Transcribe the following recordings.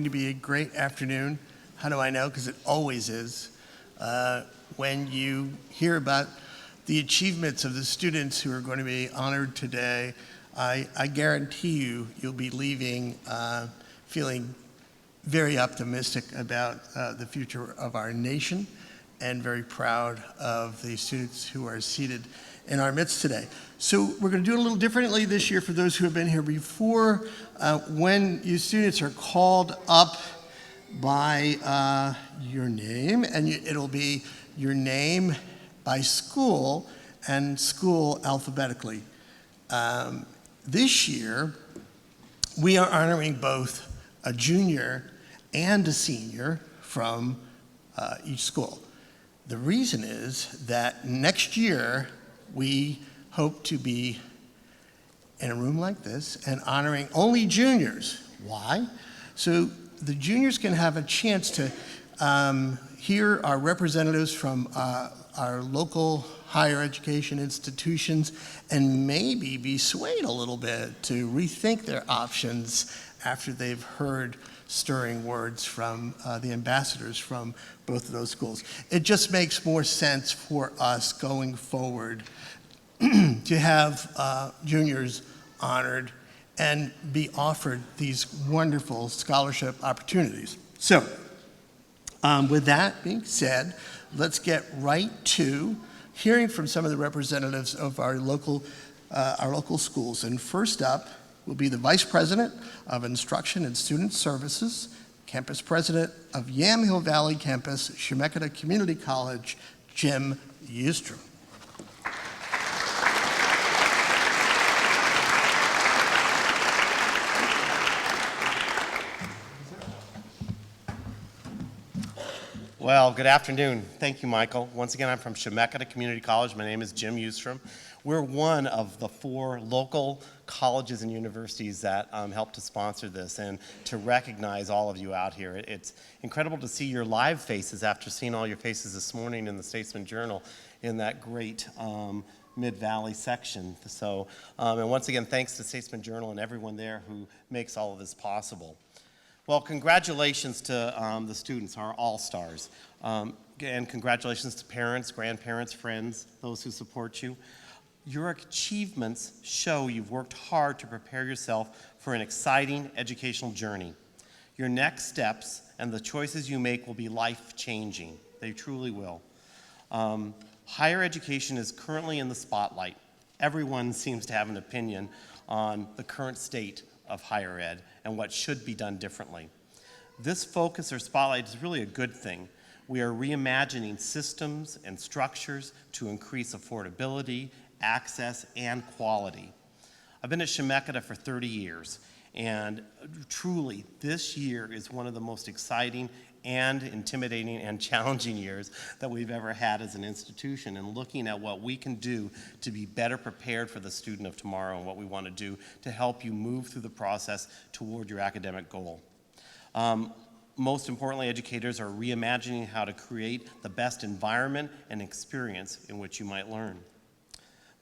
to be a great afternoon. How do I know? Because it always is. When you hear about the achievements of the students who are going to be honored today, I guarantee you'll be leaving feeling very optimistic about the future of our nation and very proud of the students who are seated in our midst today. So we're going to do it a little differently this year for those who have been here before. When you students are called up by your name, and it'll be your name by school and school alphabetically. This year, we are honoring both a junior and a senior from each school. The reason is that next year, we hope to be in a room like this and honoring only juniors. Why? So the juniors can have a chance to hear our representatives from our local higher education institutions and maybe be swayed a little bit to rethink their options after they've heard stirring words from the ambassadors from both of those schools. It just makes more sense for us going forward to have juniors honored and be offered these wonderful scholarship opportunities. So, with that being said, let's get right to hearing from some of the representatives of our local schools. And first up will be the Vice President of Instruction and Student Services, Campus President of Yamhill Valley Campus, Chemeketa Community College, Jim Ustrom. Well, good afternoon. Thank you, Michael. Once again, I'm from Chemeketa Community College. My name is Jim Ustrom. We're one of the 4 local colleges and universities that helped to sponsor this and to recognize all of you out here. It's incredible to see your live faces after seeing all your faces this morning in the Statesman Journal in that great Mid-Valley section. So, and once again, thanks to Statesman Journal and everyone there who makes all of this possible. Well, congratulations to the students, our all-stars. And congratulations to parents, grandparents, friends, those who support you. Your achievements show you've worked hard to prepare yourself for an exciting educational journey. Your next steps and the choices you make will be life-changing. They truly will. Higher education is currently in the spotlight. Everyone seems to have an opinion on the current state of higher ed and what should be done differently. This focus or spotlight is really a good thing. We are reimagining systems and structures to increase affordability, access, and quality. I've been at Chemeketa for 30 years, and truly, this year is one of the most exciting and intimidating and challenging years that we've ever had as an institution, and looking at what we can do to be better prepared for the student of tomorrow and what we want to do to help you move through the process toward your academic goal. Most importantly, educators are reimagining how to create the best environment and experience in which you might learn.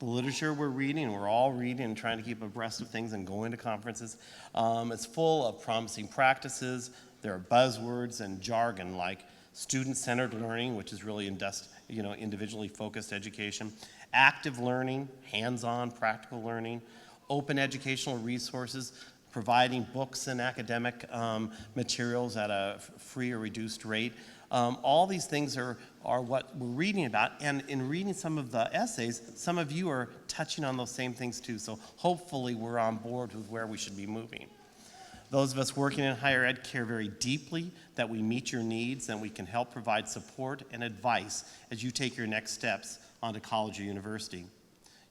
The literature we're reading, and we're all reading and trying to keep abreast of things and going to conferences, is full of promising practices. There are buzzwords and jargon like student-centered learning, which is really individually focused education, active learning, hands-on practical learning, open educational resources, providing books and academic materials at a free or reduced rate. All these things are what we're reading about, and in reading some of the essays, some of you are touching on those same things too, so hopefully we're on board with where we should be moving. Those of us working in higher ed care very deeply that we meet your needs and we can help provide support and advice as you take your next steps onto college or university.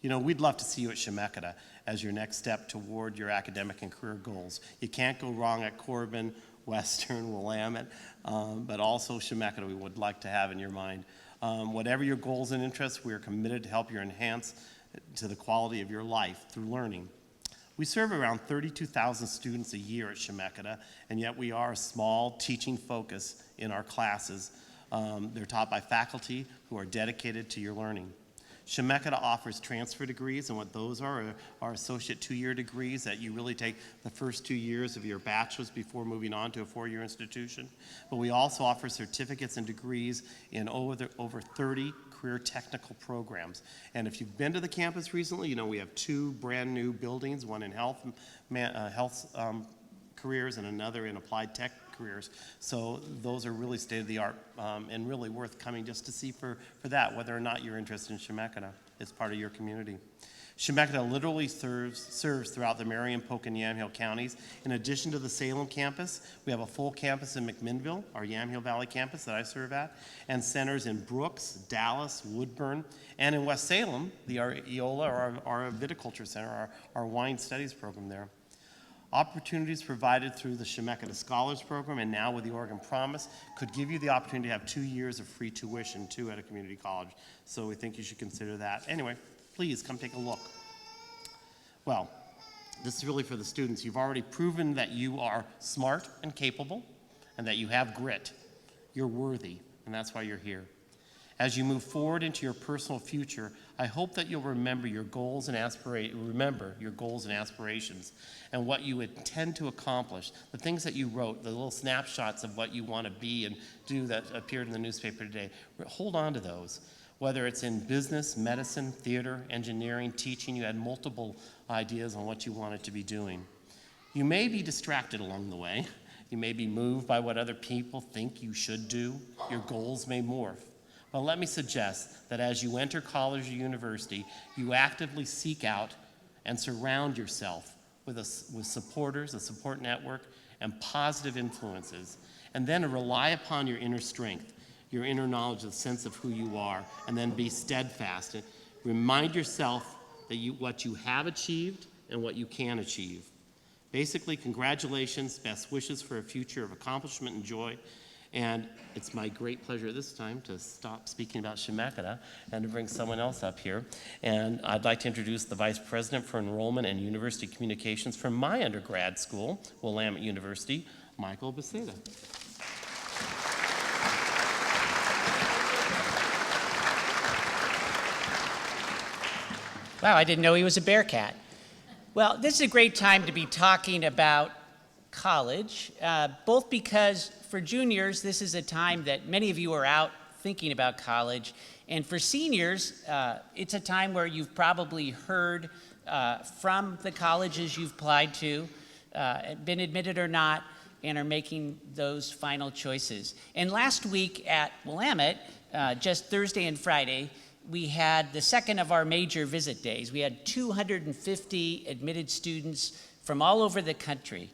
You know, we'd love to see you at Chemeketa as your next step toward your academic and career goals. You can't go wrong at Corbin, Western, Willamette, but also Chemeketa we would like to have in your mind. Whatever your goals and interests, we are committed to help you enhance to the quality of your life through learning. We serve around 32,000 students a year at Chemeketa, and yet we are a small teaching focus in our classes. They're taught by faculty who are dedicated to your learning. Chemeketa offers transfer degrees, and what those are associate 2-year degrees that you really take the first 2 years of your bachelor's before moving on to a 4-year institution. But we also offer certificates and degrees in over 30 career technical programs. And if you've been to the campus recently, you know we have 2 brand new buildings, one in health careers and another in applied tech careers. So those are really state-of-the-art and really worth coming just to see for that, whether or not you're interested in Chemeketa as part of your community. Chemeketa literally serves throughout the Marion, Polk, and Yamhill counties. In addition to the Salem campus, we have a full campus in McMinnville, our Yamhill Valley campus that I serve at, and centers in Brooks, Dallas, Woodburn, and in West Salem, the EOLA, or our viticulture center, our wine studies program there. Opportunities provided through the Chemeketa Scholars Program and now with the Oregon Promise could give you the opportunity to have 2 years of free tuition too at a community college. So we think you should consider that. Anyway, please come take a look. Well, this is really for the students. You've already proven that you are smart and capable and that you have grit. You're worthy, and that's why you're here. As you move forward into your personal future, I hope that you'll remember your goals and aspirations and what you intend to accomplish, the things that you wrote, the little snapshots of what you want to be and do that appeared in the newspaper today. Hold on to those. Whether it's in business, medicine, theater, engineering, teaching, you had multiple ideas on what you wanted to be doing. You may be distracted along the way. You may be moved by what other people think you should do. Your goals may morph. Well, let me suggest that as you enter college or university, you actively seek out and surround yourself with supporters, a support network, and positive influences, and then rely upon your inner strength, your inner knowledge, the sense of who you are, and then be steadfast. And remind yourself that what you have achieved and what you can achieve. Basically, congratulations, best wishes for a future of accomplishment and joy. And it's my great pleasure at this time to stop speaking about Chemeketa and to bring someone else up here. And I'd like to introduce the Vice President for Enrollment and University Communications from my undergrad school, Willamette University, Michael Beceda. Wow, I didn't know he was a Bearcat. Well, this is a great time to be talking about college, both because for juniors, this is a time that many of you are out thinking about college. And for seniors, it's a time where you've probably heard from the colleges you've applied to, been admitted or not, and are making those final choices. And last week at Willamette, just Thursday and Friday, we had the second of our major visit days. We had 250 admitted students from all over the country.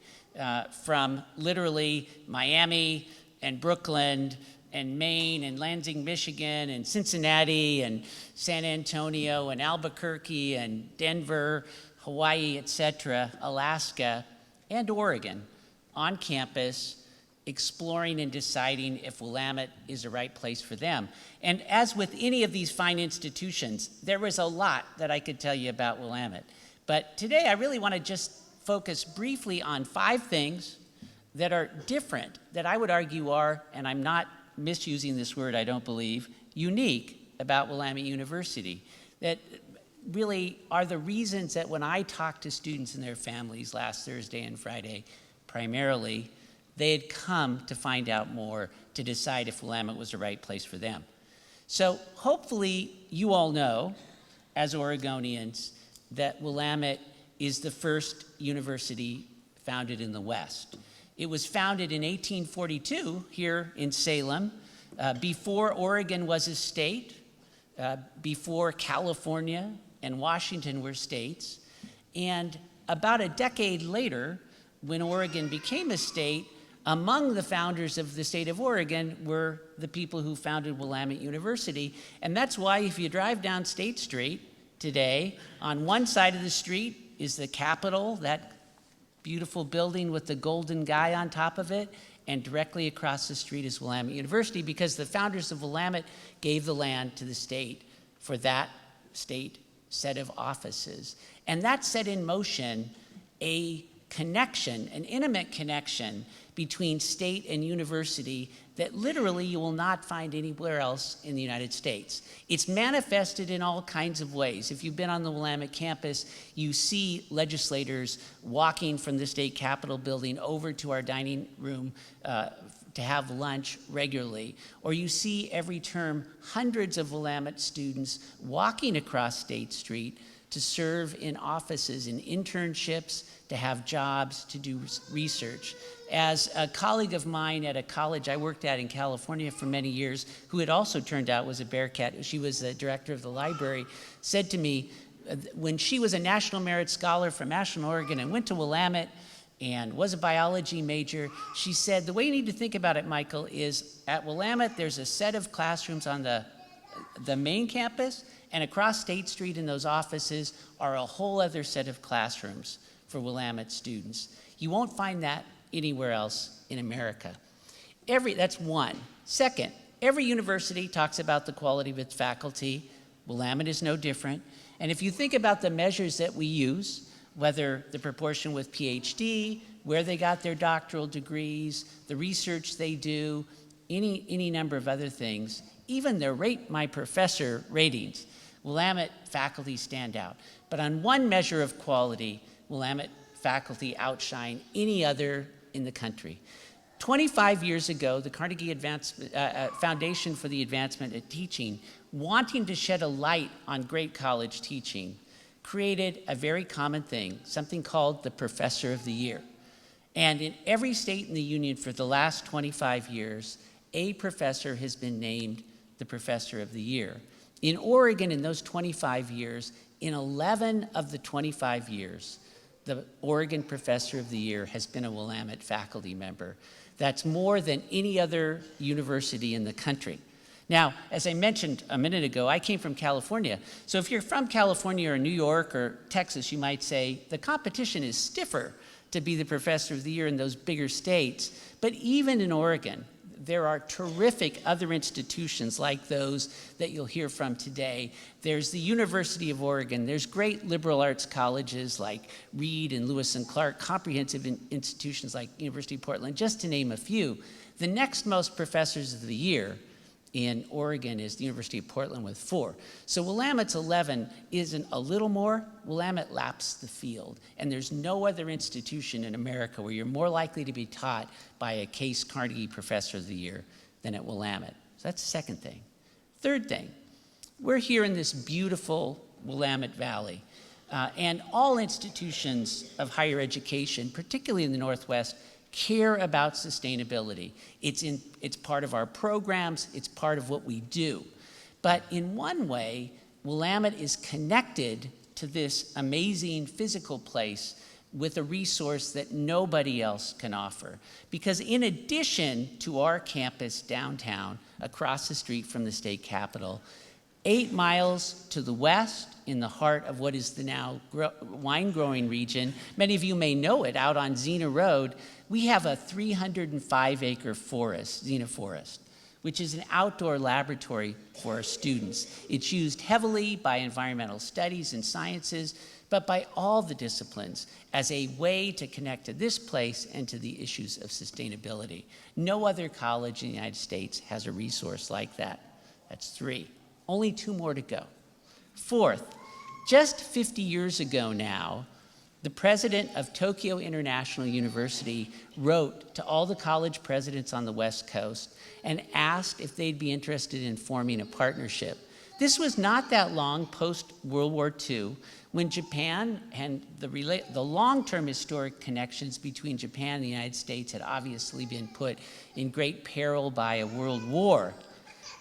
From literally Miami and Brooklyn and Maine and Lansing, Michigan and Cincinnati and San Antonio and Albuquerque and Denver, Hawaii, etc., Alaska, and Oregon on campus, exploring and deciding if Willamette is the right place for them. And as with any of these fine institutions, there was a lot that I could tell you about Willamette. But today I really want to just focus briefly on 5 things that are different, that I would argue are, and I'm not misusing this word, I don't believe, unique about Willamette University, that really are the reasons that when I talked to students and their families last Thursday and Friday, primarily, they had come to find out more to decide if Willamette was the right place for them. So hopefully you all know, as Oregonians, that Willamette is the first university founded in the West. It was founded in 1842 here in Salem, before Oregon was a state, before California and Washington were states. And about a decade later, when Oregon became a state, among the founders of the state of Oregon were the people who founded Willamette University. And that's why if you drive down State Street today, on one side of the street is the Capitol, that beautiful building with the golden guy on top of it, and directly across the street is Willamette University, because the founders of Willamette gave the land to the state for that state set of offices. And that set in motion a connection, an intimate connection between state and university that literally you will not find anywhere else in the United States. It's manifested in all kinds of ways. If you've been on the Willamette campus, you see legislators walking from the state capitol building over to our dining room to have lunch regularly. Or you see every term hundreds of Willamette students walking across State Street to serve in offices, in internships, to have jobs, to do research. As a colleague of mine at a college I worked at in California for many years, who had also turned out was a Bearcat, she was the director of the library, said to me, when she was a National Merit Scholar from Ashland, Oregon, and went to Willamette and was a biology major, she said, the way you need to think about it, Michael, is at Willamette, there's a set of classrooms on the main campus, and across State Street in those offices are a whole other set of classrooms for Willamette students. You won't find that anywhere else in America. That's one. Second, every university talks about the quality of its faculty. Willamette is no different. And if you think about the measures that we use, whether the proportion with PhD, where they got their doctoral degrees, the research they do, any number of other things, even their Rate My Professor ratings, Willamette faculty stand out. But on one measure of quality, Willamette faculty outshine any other in the country. 25 years ago, the Carnegie Foundation for the Advancement of Teaching, wanting to shed a light on great college teaching, created a very common thing, something called the Professor of the Year. And in every state in the union for the last 25 years, a professor has been named the Professor of the Year. In Oregon, in those 25 years, in 11 of the 25 years, the Oregon Professor of the Year has been a Willamette faculty member. That's more than any other university in the country. Now, as I mentioned a minute ago, I came from California. So if you're from California or New York or Texas, you might say the competition is stiffer to be the Professor of the Year in those bigger states. But even in Oregon, there are terrific other institutions like those that you'll hear from today. There's the University of Oregon. There's great liberal arts colleges like Reed and Lewis and Clark, comprehensive institutions like University of Portland, just to name a few. The next most professors of the year in Oregon is the University of Portland with 4. So Willamette's 11 isn't a little more. Willamette laps the field. And there's no other institution in America where you're more likely to be taught by a Case Carnegie Professor of the Year than at Willamette. So that's the second thing. Third thing, we're here in this beautiful Willamette Valley. And all institutions of higher education, particularly in the Northwest, care about sustainability. It's part of our programs, it's part of what we do. But in one way, Willamette is connected to this amazing physical place with a resource that nobody else can offer. Because in addition to our campus downtown, across the street from the state capitol, 8 miles to the west, in the heart of what is the now wine-growing region, many of you may know it, out on Xena Road, we have a 305-acre forest, Xena Forest, which is an outdoor laboratory for our students. It's used heavily by environmental studies and sciences, but by all the disciplines as a way to connect to this place and to the issues of sustainability. No other college in the United States has a resource like that. That's 3. Only 2 more to go. Fourth, just 50 years ago now, the president of Tokyo International University wrote to all the college presidents on the West Coast and asked if they'd be interested in forming a partnership. This was not that long post-World War II, when Japan and the long-term historic connections between Japan and the United States had obviously been put in great peril by a world war.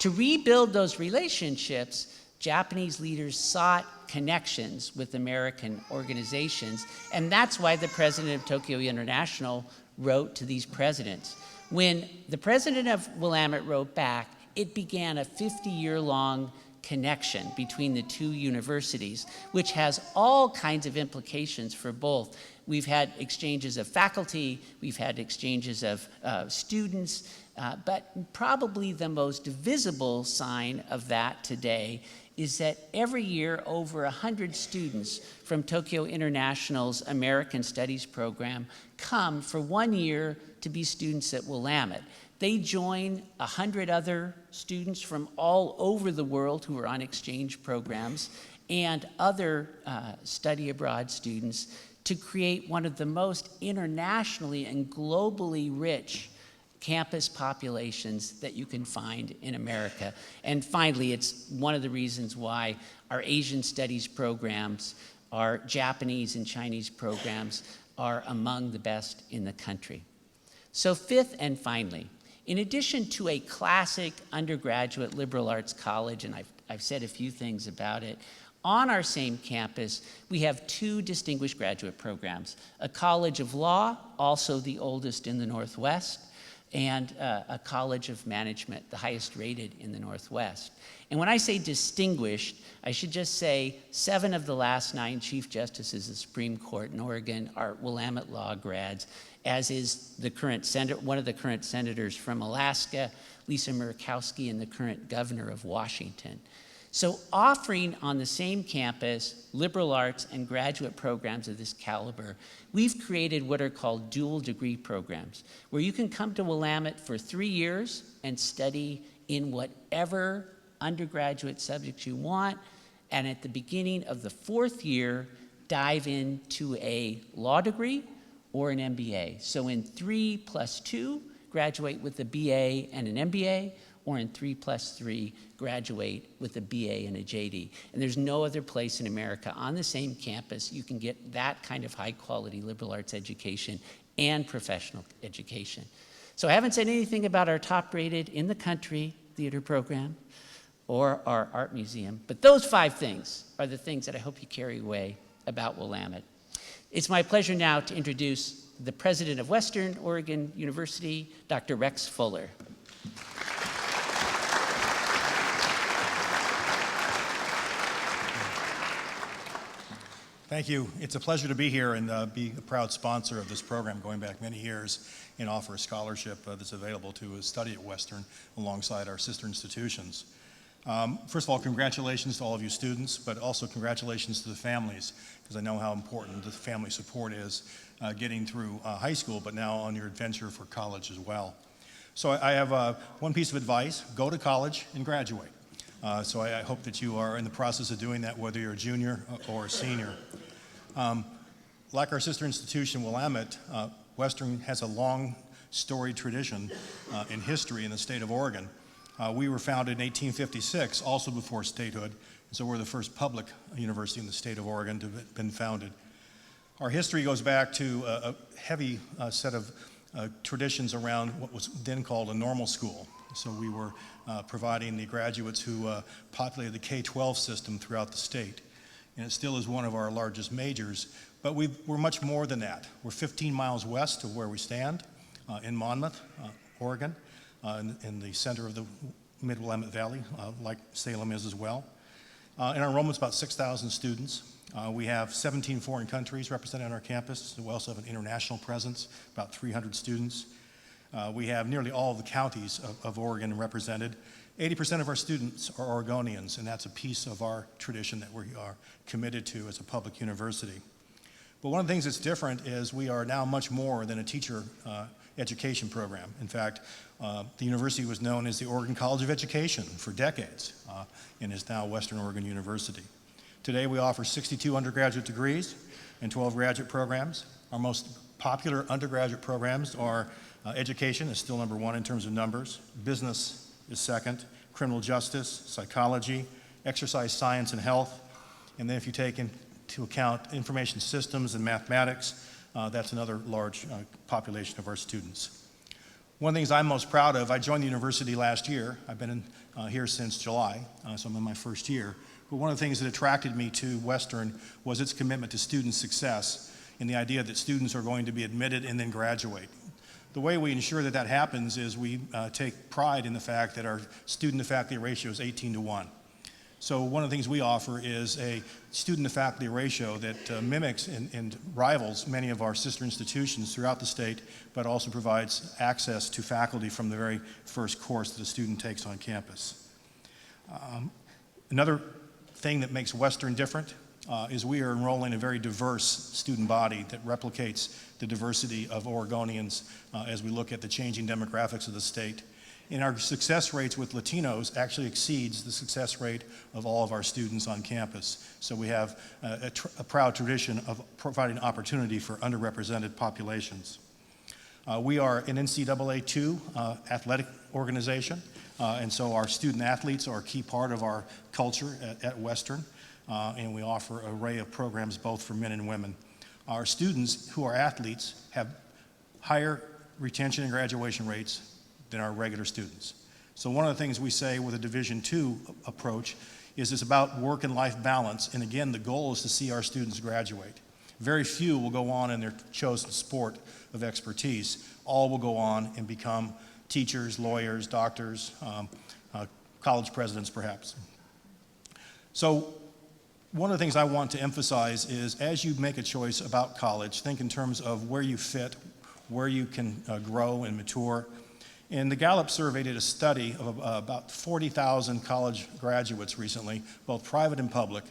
To rebuild those relationships, Japanese leaders sought connections with American organizations, and that's why the president of Tokyo International wrote to these presidents. When the president of Willamette wrote back, it began a 50-year-long connection between the two universities, which has all kinds of implications for both. We've had exchanges of faculty, we've had exchanges of students, but probably the most visible sign of that today is that every year over 100 students from Tokyo International's American Studies program come for 1 year to be students at Willamette. They join 100 other students from all over the world who are on exchange programs and other study abroad students to create one of the most internationally and globally rich campus populations that you can find in America. And finally, it's one of the reasons why our Asian studies programs, our Japanese and Chinese programs are among the best in the country. So fifth and finally, in addition to a classic undergraduate liberal arts college, and I've said a few things about it, on our same campus, we have 2 distinguished graduate programs, a College of Law, also the oldest in the Northwest, and a College of Management, the highest rated in the Northwest. And when I say distinguished, I should just say 7 of the last 9 Chief Justices of the Supreme Court in Oregon are Willamette Law grads, as is the current one of the current senators from Alaska, Lisa Murkowski, and the current governor of Washington. So offering on the same campus liberal arts and graduate programs of this caliber, we've created what are called dual degree programs, where you can come to Willamette for 3 years and study in whatever undergraduate subjects you want, and at the beginning of the 4th year, dive into a law degree or an MBA. So in 3 + 2, graduate with a BA and an MBA, or in 3 + 3, graduate with a BA and a JD. And there's no other place in America on the same campus you can get that kind of high quality liberal arts education and professional education. So I haven't said anything about our top rated in the country theater program or our art museum, but those 5 things are the things that I hope you carry away about Willamette. It's my pleasure now to introduce the president of Western Oregon University, Dr. Rex Fuller. Thank you. It's a pleasure to be here and be a proud sponsor of this program going back many years and offer a scholarship that's available to study at Western alongside our sister institutions. First of all, congratulations to all of you students, but also congratulations to the families, because I know how important the family support is getting through high school, but now on your adventure for college as well. So I have one piece of advice: go to college and graduate. So I hope that you are in the process of doing that, whether you're a junior or a senior. Like our sister institution, Willamette, Western has a long storied tradition in history in the state of Oregon. We were founded in 1856, also before statehood, so we're the first public university in the state of Oregon to have been founded. Our history goes back to a heavy set of traditions around what was then called a normal school. So we were providing the graduates who populated the K-12 system throughout the state. And it still is one of our largest majors, but we're much more than that. We're 15 miles west of where we stand in Monmouth, Oregon, in the center of the Mid-Willamette Valley, like Salem is as well. And our enrollment's about 6,000 students. We have 17 foreign countries represented on our campus. We also have an international presence, about 300 students. We have nearly all of the counties of Oregon represented. 80% of our students are Oregonians, and that's a piece of our tradition that we are committed to as a public university. But one of the things that's different is we are now much more than a teacher education program. In fact, the university was known as the Oregon College of Education for decades and is now Western Oregon University. Today we offer 62 undergraduate degrees and 12 graduate programs. Our most popular undergraduate programs are education is still number 1 in terms of numbers, business is second, criminal justice, psychology, exercise science and health, and then if you take into account information systems and mathematics, that's another large population of our students. One of the things I'm most proud of, I joined the university last year. I've been here since July, so I'm in my first year. But one of the things that attracted me to Western was its commitment to student success and the idea that students are going to be admitted and then graduate. The way we ensure that that happens is we take pride in the fact that our student-to-faculty ratio is 18 to 1. So one of the things we offer is a student-to-faculty ratio that mimics and rivals many of our sister institutions throughout the state, but also provides access to faculty from the very first course that a student takes on campus. Another thing that makes Western different is we are enrolling a very diverse student body that replicates the diversity of Oregonians as we look at the changing demographics of the state. And our success rates with Latinos actually exceeds the success rate of all of our students on campus. So we have a proud tradition of providing opportunity for underrepresented populations. We are an NCAA 2 athletic organization, and so our student athletes are a key part of our culture at Western, and we offer an array of programs both for men and women. Our students who are athletes have higher retention and graduation rates than our regular students. So one of the things we say with a Division II approach is it's about work and life balance, and again, the goal is to see our students graduate. Very few will go on in their chosen sport of expertise. All will go on and become teachers, lawyers, doctors, college presidents perhaps. So one of the things I want to emphasize is as you make a choice about college, think in terms of where you fit, where you can grow and mature. And the Gallup survey did a study of about 40,000 college graduates recently, both private and public,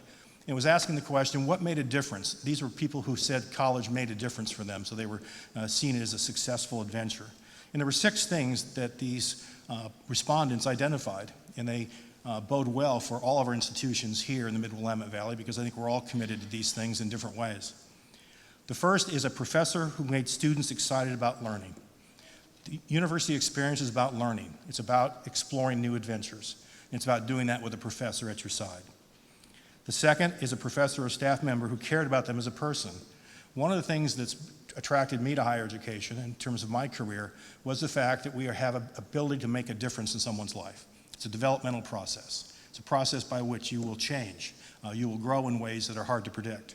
and was asking the question, what made a difference? These were people who said college made a difference for them, so they were seen it as a successful adventure. And there were 6 things that these respondents identified, and they bode well for all of our institutions here in the Mid-Willamette Valley because I think we're all committed to these things in different ways. The first is a professor who made students excited about learning. The university experience is about learning. It's about exploring new adventures. And it's about doing that with a professor at your side. The second is a professor or staff member who cared about them as a person. One of the things that's attracted me to higher education in terms of my career was the fact that we have an ability to make a difference in someone's life. It's a developmental process. It's a process by which you will change. You will grow in ways that are hard to predict.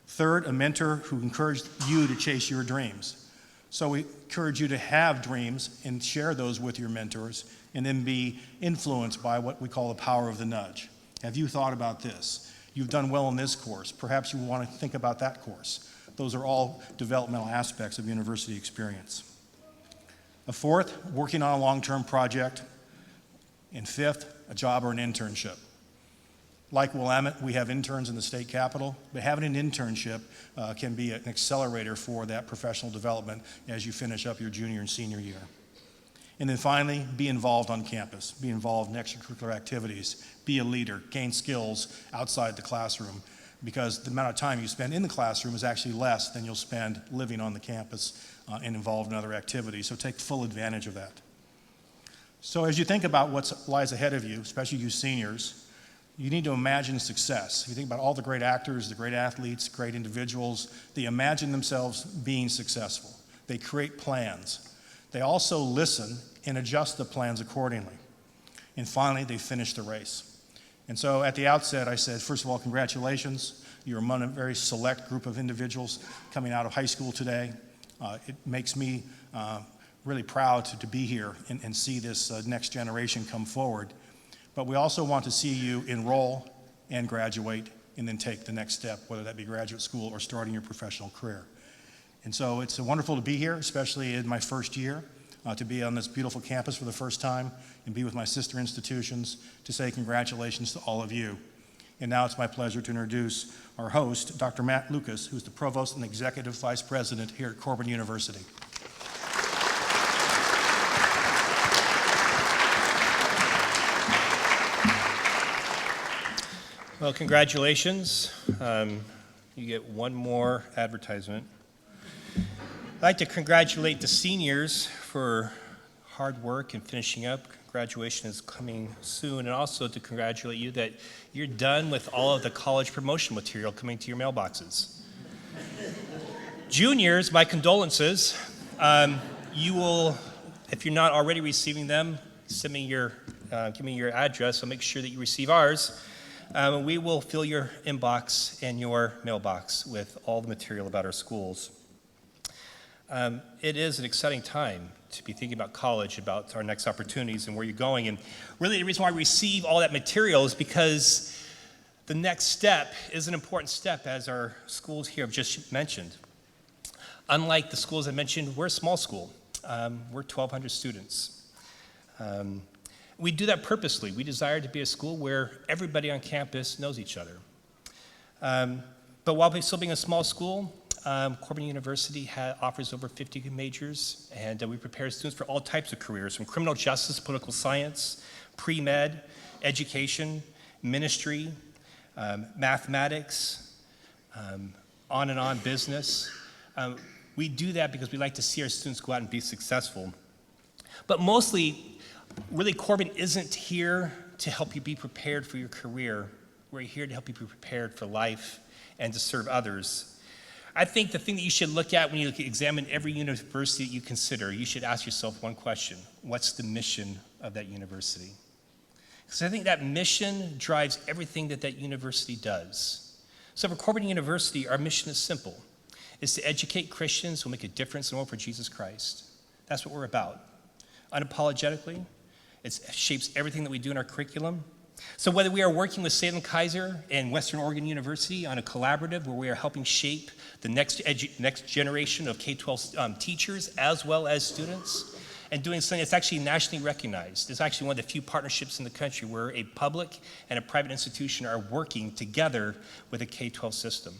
Third, a mentor who encouraged you to chase your dreams. So we encourage you to have dreams and share those with your mentors and then be influenced by what we call the power of the nudge. Have you thought about this? You've done well in this course. Perhaps you want to think about that course. Those are all developmental aspects of university experience. A fourth, working on a long-term project. And fifth, a job or an internship. Like Willamette, we have interns in the state capitol, but having an internship can be an accelerator for that professional development as you finish up your junior and senior year. And then finally, be involved on campus. Be involved in extracurricular activities. Be a leader. Gain skills outside the classroom because the amount of time you spend in the classroom is actually less than you'll spend living on the campus and involved in other activities. So take full advantage of that. So as you think about what lies ahead of you, especially you seniors, you need to imagine success. If you think about all the great actors, the great athletes, great individuals, they imagine themselves being successful. They create plans. They also listen and adjust the plans accordingly. And finally, they finish the race. And so at the outset, I said, first of all, congratulations. You're among a very select group of individuals coming out of high school today. It makes me really proud to be here and see this next generation come forward. But we also want to see you enroll and graduate and then take the next step, whether that be graduate school or starting your professional career. And so it's wonderful to be here, especially in my first year, to be on this beautiful campus for the first time and be with my sister institutions to say congratulations to all of you. And now it's my pleasure to introduce our host, Dr. Matt Lucas, who's the Provost and Executive Vice President here at Corban University. Well, congratulations. You get one more advertisement. I'd like to congratulate the seniors for hard work and finishing up. Graduation is coming soon, and also to congratulate you that you're done with all of the college promotion material coming to your mailboxes. Juniors, my condolences. You will, if you're not already receiving them, send me give me your address. So make sure that you receive ours. We will fill your inbox and your mailbox with all the material about our schools. It is an exciting time to be thinking about college, about our next opportunities and where you're going. And really the reason why we receive all that material is because the next step is an important step, as our schools here have just mentioned. Unlike the schools I mentioned, we're a small school. We're 1,200 students. We do that purposely. We desire to be a school where everybody on campus knows each other. But while still being a small school, Corbin University offers over 50 majors, and we prepare students for all types of careers, from criminal justice, political science, pre-med, education, ministry, mathematics, on and on business. We do that because we like to see our students go out and be successful. But mostly, really, Corbin isn't here to help you be prepared for your career. We're here to help you be prepared for life and to serve others. I think the thing that you should look at when you examine every university that you consider, you should ask yourself one question: what's the mission of that university? Because I think that mission drives everything that that university does. So for Corbin University, our mission is simple. It's to educate Christians who will make a difference in the world for Jesus Christ. That's what we're about. Unapologetically, it shapes everything that we do in our curriculum. So whether we are working with Salem Kaiser and Western Oregon University on a collaborative where we are helping shape the next generation of K-12 teachers as well as students, and doing something that's actually nationally recognized. It's actually one of the few partnerships in the country where a public and a private institution are working together with a K-12 system.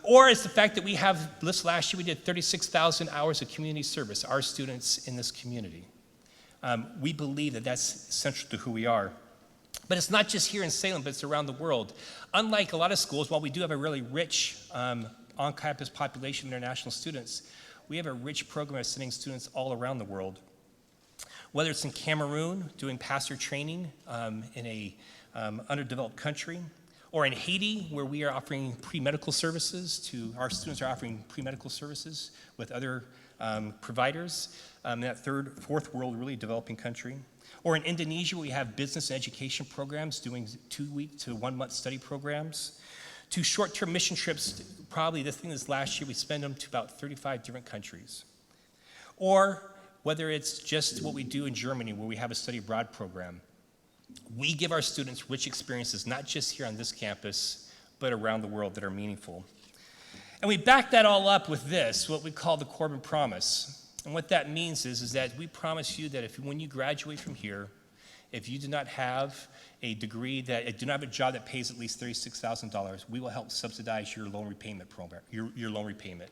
Or it's the fact that we have, this last year we did 36,000 hours of community service, our students in this community. We believe that that's central to who we are. But it's not just here in Salem, but it's around the world. Unlike a lot of schools, while we do have a really rich on-campus population of international students, we have a rich program of sending students all around the world. Whether it's in Cameroon, doing pastor training in a underdeveloped country, or in Haiti, where we are offering pre-medical services our students are offering pre-medical services with other providers in that third, fourth world, really developing country. Or in Indonesia, we have business and education programs doing 2-week to 1-month study programs. To short-term mission trips, probably this last year, we spent them to about 35 different countries. Or whether it's just what we do in Germany, where we have a study abroad program. We give our students rich experiences, not just here on this campus, but around the world that are meaningful. And we back that all up with this, what we call the Corbin Promise. And what that means is that we promise you that when you graduate from here, if you do not have a degree do not have a job that pays at least $36,000, we will help subsidize your loan repayment program, your loan repayment.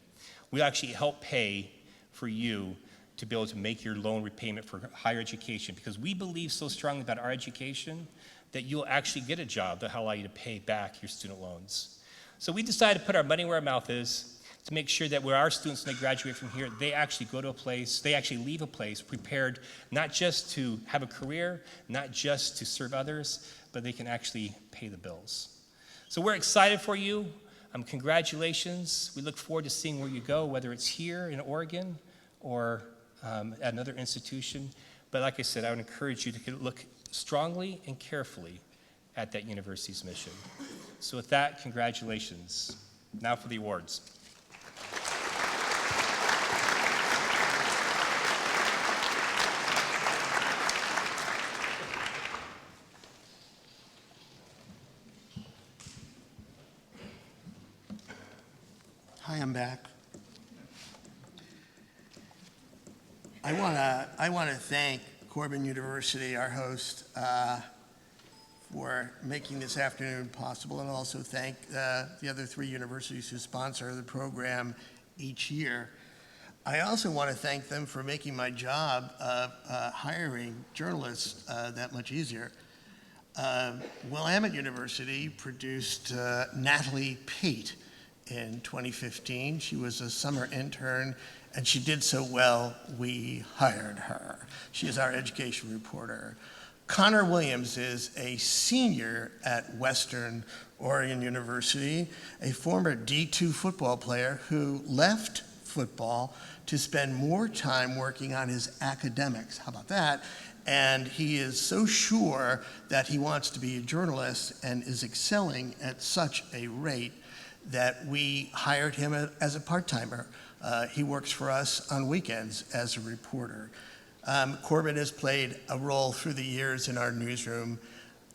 We'll actually help pay for you to be able to make your loan repayment for higher education, because we believe so strongly about our education that you'll actually get a job that will allow you to pay back your student loans. So we decided to put our money where our mouth is, to make sure that where our students, when they graduate from here, they actually go to a place, they actually leave a place prepared not just to have a career, not just to serve others, but they can actually pay the bills. So we're excited for you. Congratulations. We look forward to seeing where you go, whether it's here in Oregon or at another institution. But like I said, I would encourage you to look strongly and carefully at that university's mission. So with that, congratulations. Now for the awards. Hi, I'm back. I want to thank Corbin University, our host, for making this afternoon possible, and also thank the other 3 universities who sponsor the program each year. I also want to thank them for making my job of hiring journalists that much easier. Willamette University produced Natalie Pate in 2015. She was a summer intern, and she did so well, we hired her. She is our education reporter. Connor Williams is a senior at Western Oregon University, a former D2 football player who left football to spend more time working on his academics. How about that? And he is so sure that he wants to be a journalist and is excelling at such a rate that we hired him as a part-timer He works for us on weekends as a reporter. Corbin has played a role through the years in our newsroom.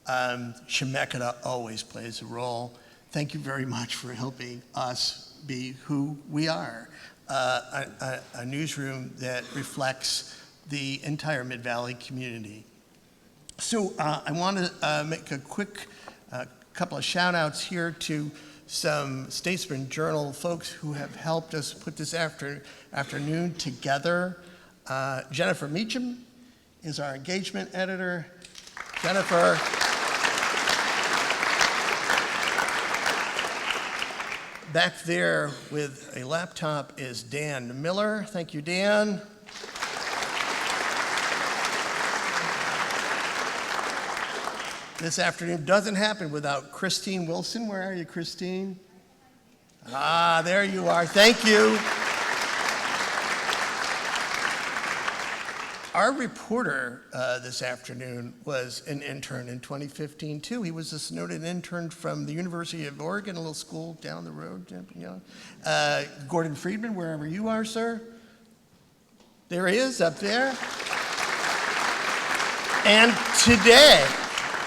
Chemeketa always plays a role. Thank you very much for helping us be who we are, a newsroom that reflects the entire Mid-Valley community. So I want to make a quick couple of shout outs here to some Statesman Journal folks who have helped us put this afternoon together. Jennifer Meacham is our engagement editor. Jennifer. Back there with a laptop is Dan Miller. Thank you, Dan. This afternoon doesn't happen without Christine Wilson. Where are you, Christine? Ah, there you are. Thank you. Our reporter this afternoon was an intern in 2015, too. He was a Snowden intern from the University of Oregon, a little school down the road. Gordon Friedman, wherever you are, sir. There he is, up there. And today,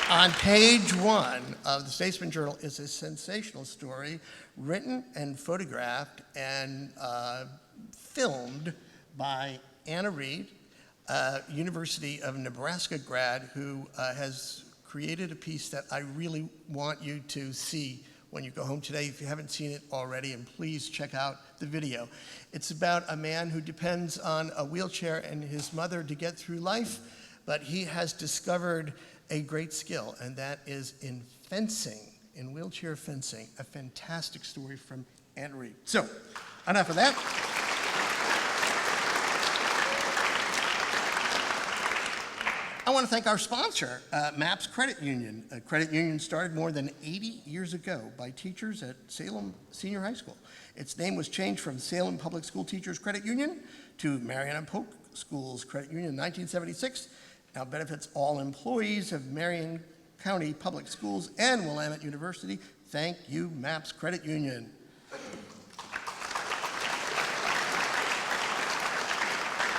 on page 1 of the Statesman Journal is a sensational story written and photographed and filmed by Anna Reed, University of Nebraska grad, who has created a piece that I really want you to see when you go home today, if you haven't seen it already, and please check out the video. It's about a man who depends on a wheelchair and his mother to get through life, but he has discovered a great skill, and that is in fencing, in wheelchair fencing. A fantastic story from Anna Reed. So, enough of that. I want to thank our sponsor, MAPS Credit Union. A credit union started more than 80 years ago by teachers at Salem Senior High School. Its name was changed from Salem Public School Teachers Credit Union to Marion Polk Schools Credit Union in 1976. Now benefits all employees of Marion County Public Schools and Willamette University. Thank you, MAPS Credit Union.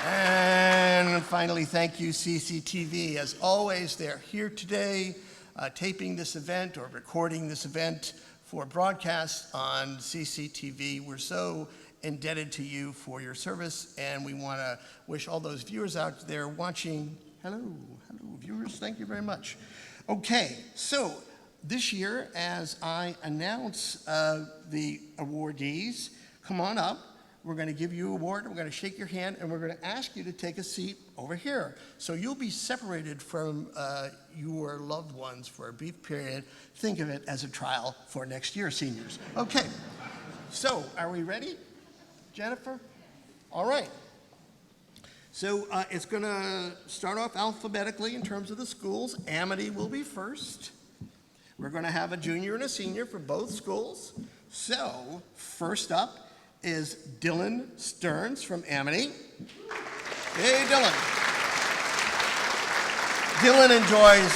And finally, thank you, CCTV. As always, they're here today taping this event or recording this event for broadcast on CCTV. We're so indebted to you for your service, and we want to wish all those viewers out there watching. Hello, viewers, thank you very much. Okay, so this year, as I announce the awardees, come on up. We're going to give you an award, we're going to shake your hand, and we're going to ask you to take a seat over here. So you'll be separated from your loved ones for a brief period. Think of it as a trial for next year, seniors. Okay, so are we ready, Jennifer? All right. So it's going to start off alphabetically in terms of the schools. Amity will be first. We're going to have a junior and a senior for both schools. So first up is Dylan Stearns from Amity. Hey, Dylan. Dylan enjoys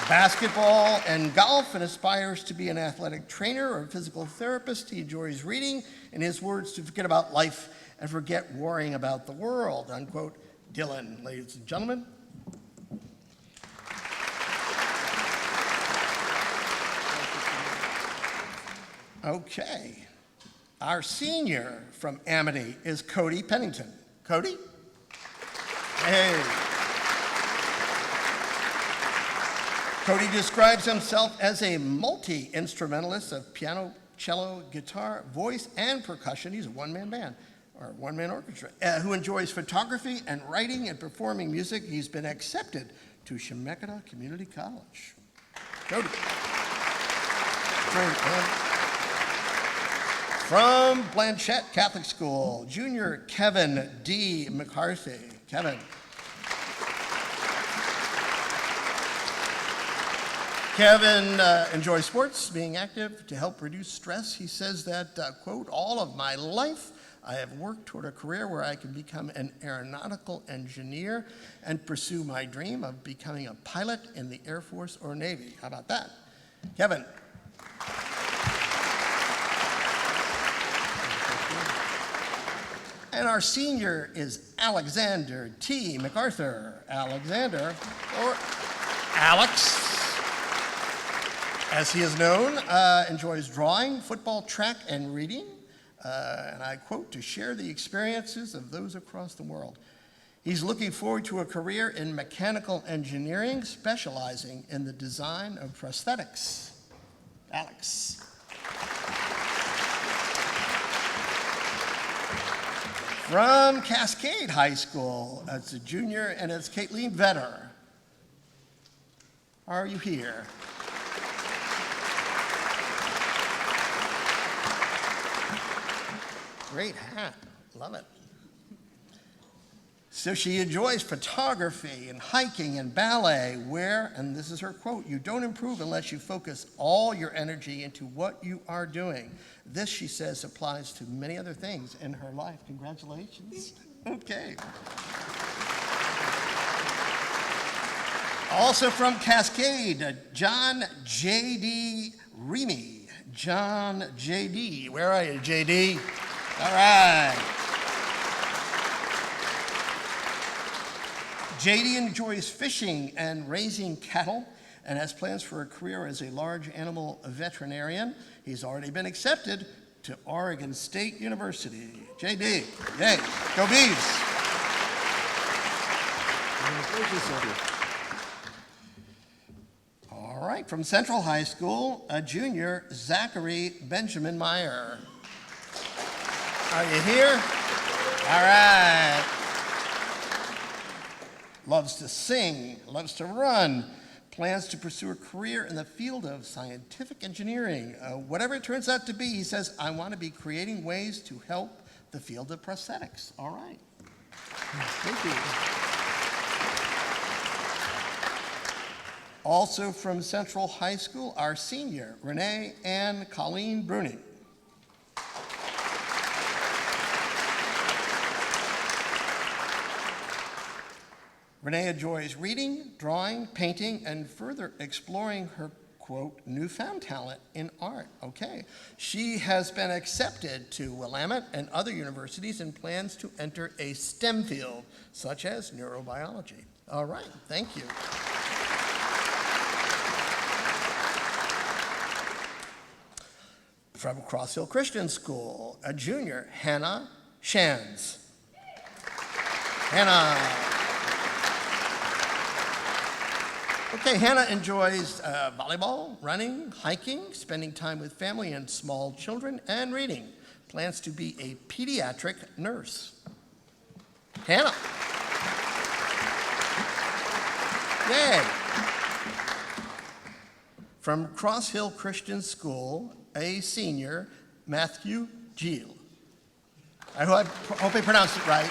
basketball and golf and aspires to be an athletic trainer or a physical therapist. He enjoys reading, in his words, to forget about life and forget worrying about the world, unquote. Dylan, ladies and gentlemen. Okay. Our senior from Amity is Cody Pennington. Cody? Hey. Cody describes himself as a multi-instrumentalist of piano, cello, guitar, voice, and percussion. He's a one-man band, or one-man orchestra, who enjoys photography and writing and performing music. He's been accepted to Chemeketa Community College. Cody. From Blanchette Catholic School, junior Kevin D. McCarthy. Kevin. Kevin enjoys sports, being active to help reduce stress. He says that, quote, all of my life I have worked toward a career where I can become an aeronautical engineer and pursue my dream of becoming a pilot in the Air Force or Navy. How about that? Kevin. And our senior is Alexander T. MacArthur. Alexander, or Alex, as he is known, enjoys drawing, football, track, and reading. And I quote, to share the experiences of those across the world. He's looking forward to a career in mechanical engineering, specializing in the design of prosthetics. Alex. From Cascade High School, it's a junior, and it's Caitlin Vetter. Are you here? Great hat, love it. So she enjoys photography and hiking and ballet, where, and this is her quote, you don't improve unless you focus all your energy into what you are doing. This, she says, applies to many other things in her life. Congratulations. Okay. Also from Cascade, John J.D. Remy. John J.D. Where are you, J.D.? All right. JD enjoys fishing and raising cattle and has plans for a career as a large animal veterinarian. He's already been accepted to Oregon State University. JD, yay, go Beavs. All right, from Central High School, a junior, Zachary Benjamin Meyer. Are you here? All right. Loves to sing, loves to run, plans to pursue a career in the field of scientific engineering. Whatever it turns out to be, he says, I want to be creating ways to help the field of prosthetics. All right. Thank you. Also from Central High School, our senior, Renee Ann Colleen Bruning. Renee enjoys reading, drawing, painting, and further exploring her, quote, newfound talent in art. Okay. She has been accepted to Willamette and other universities and plans to enter a STEM field, such as neurobiology. All right, thank you. From Cross Hill Christian School, a junior, Hannah Shands. Hannah. Okay, Hannah enjoys volleyball, running, hiking, spending time with family and small children, and reading. Plans to be a pediatric nurse. Hannah. Yay. From Cross Hill Christian School, a senior, Matthew Giel. I hope I pronounced it right.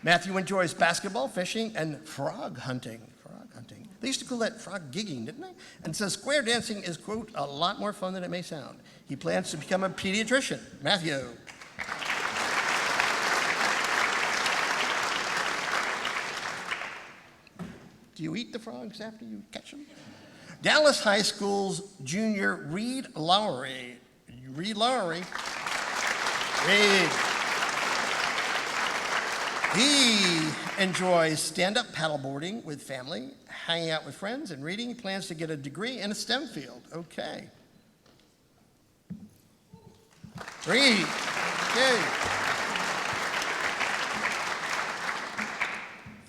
Matthew enjoys basketball, fishing, and frog hunting. Frog hunting. They used to call that frog gigging, didn't they? And says square dancing is, quote, a lot more fun than it may sound. He plans to become a pediatrician. Matthew. Do you eat the frogs after you catch them? Dallas High School's junior, Reed Lowry. Reed Lowry. Reed. He enjoys stand-up paddleboarding with family, hanging out with friends, and reading. He plans to get a degree in a STEM field. Okay. Reed. Okay.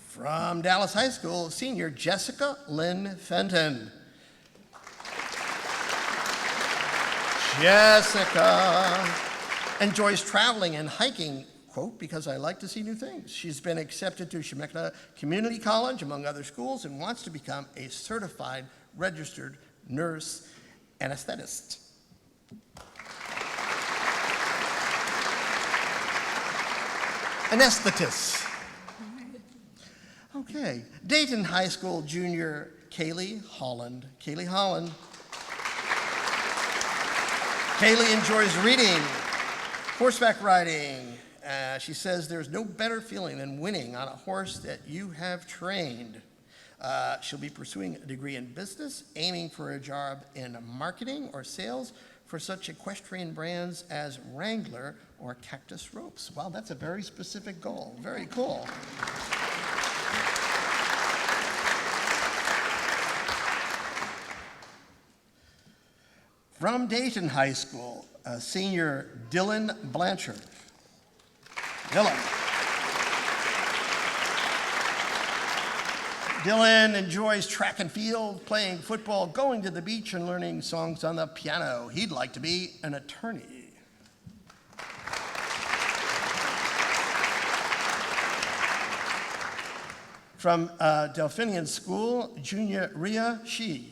From Dallas High School, senior Jessica Lynn Fenton. Jessica enjoys traveling and hiking, quote, because I like to see new things. She's been accepted to Chemeketa Community College, among other schools, and wants to become a certified registered nurse anesthetist. Anesthetist. Okay. Dayton High School junior Kaylee Holland. Kaylee Holland. Kaylee enjoys reading, horseback riding. She says there's no better feeling than winning on a horse that you have trained. She'll be pursuing a degree in business, aiming for a job in marketing or sales. for such equestrian brands as Wrangler or Cactus Ropes. Wow, that's a very specific goal. Very cool. From Dayton High School, senior Dylan Blanchard. Dylan enjoys track and field, playing football, going to the beach, and learning songs on the piano. He'd like to be an attorney. From Delphinian School, junior Ria Shi.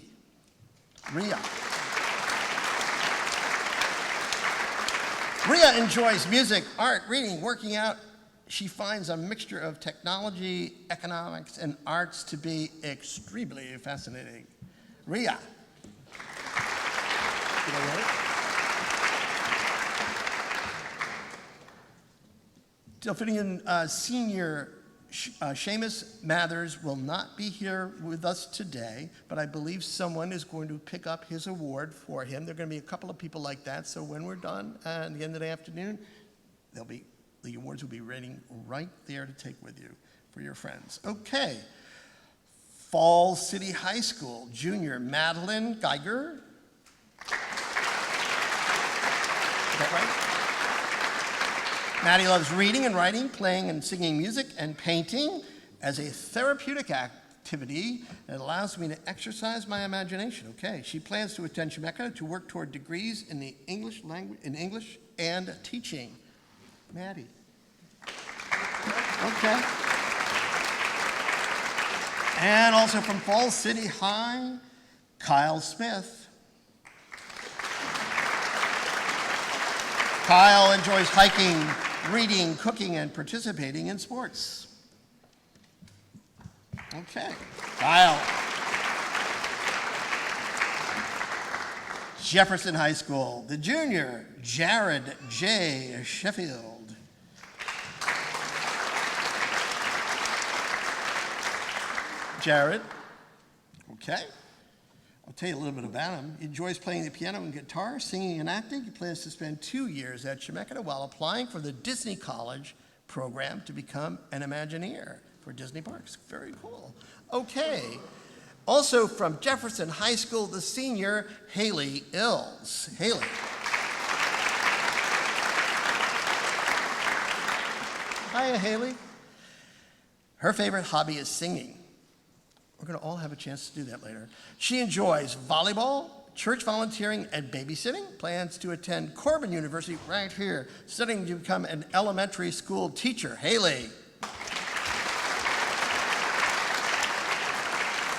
Ria enjoys music, art, reading, working out. She finds a mixture of technology, economics, and arts to be extremely fascinating. Ria. Did I get it? Delphinian senior Seamus Mathers will not be here with us today, but I believe someone is going to pick up his award for him. There are going to be a couple of people like that, so when we're done at the end of the afternoon, the awards will be waiting right there to take with you for your friends. Okay. Falls City High School, junior Madeline Geiger. Is that right? Maddie loves reading and writing, playing and singing music, and painting as a therapeutic activity that allows me to exercise my imagination. Okay, she plans to attend Chemeketa to work toward degrees in the English language, in English and teaching. Maddie. Okay. And also from Falls City High, Kyle Smith. Kyle enjoys hiking, reading, cooking, and participating in sports. Okay, Kyle. Jefferson High School, the junior, Jared J. Sheffield. Jared, okay. I'll tell you a little bit about him. He enjoys playing the piano and guitar, singing and acting. He plans to spend 2 years at Chemeketa while applying for the Disney College program to become an Imagineer for Disney parks. Very cool. Okay. Also from Jefferson High School, the senior, Haley Ills. Haley. Hiya, Haley. Her favorite hobby is singing. We're going to all have a chance to do that later. She enjoys volleyball, church volunteering, and babysitting. Plans to attend Corban University right here, studying to become an elementary school teacher. Haley.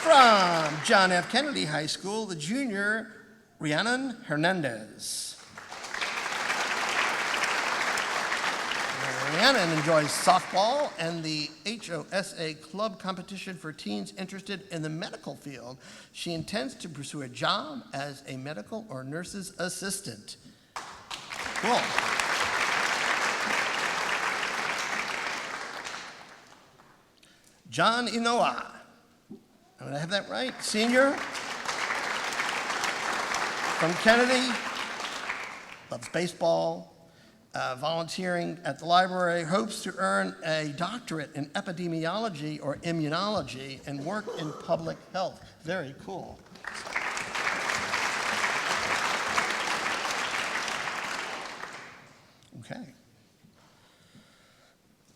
From John F. Kennedy High School, the junior, Rhiannon Hernandez. Rhiannon enjoys softball and the HOSA club competition for teens interested in the medical field. She intends to pursue a job as a medical or nurse's assistant. Cool. John Inoa. I'm going to have that right. Senior from Kennedy, loves baseball. Volunteering at the library, hopes to earn a doctorate in epidemiology or immunology and work in public health. Very cool. Okay.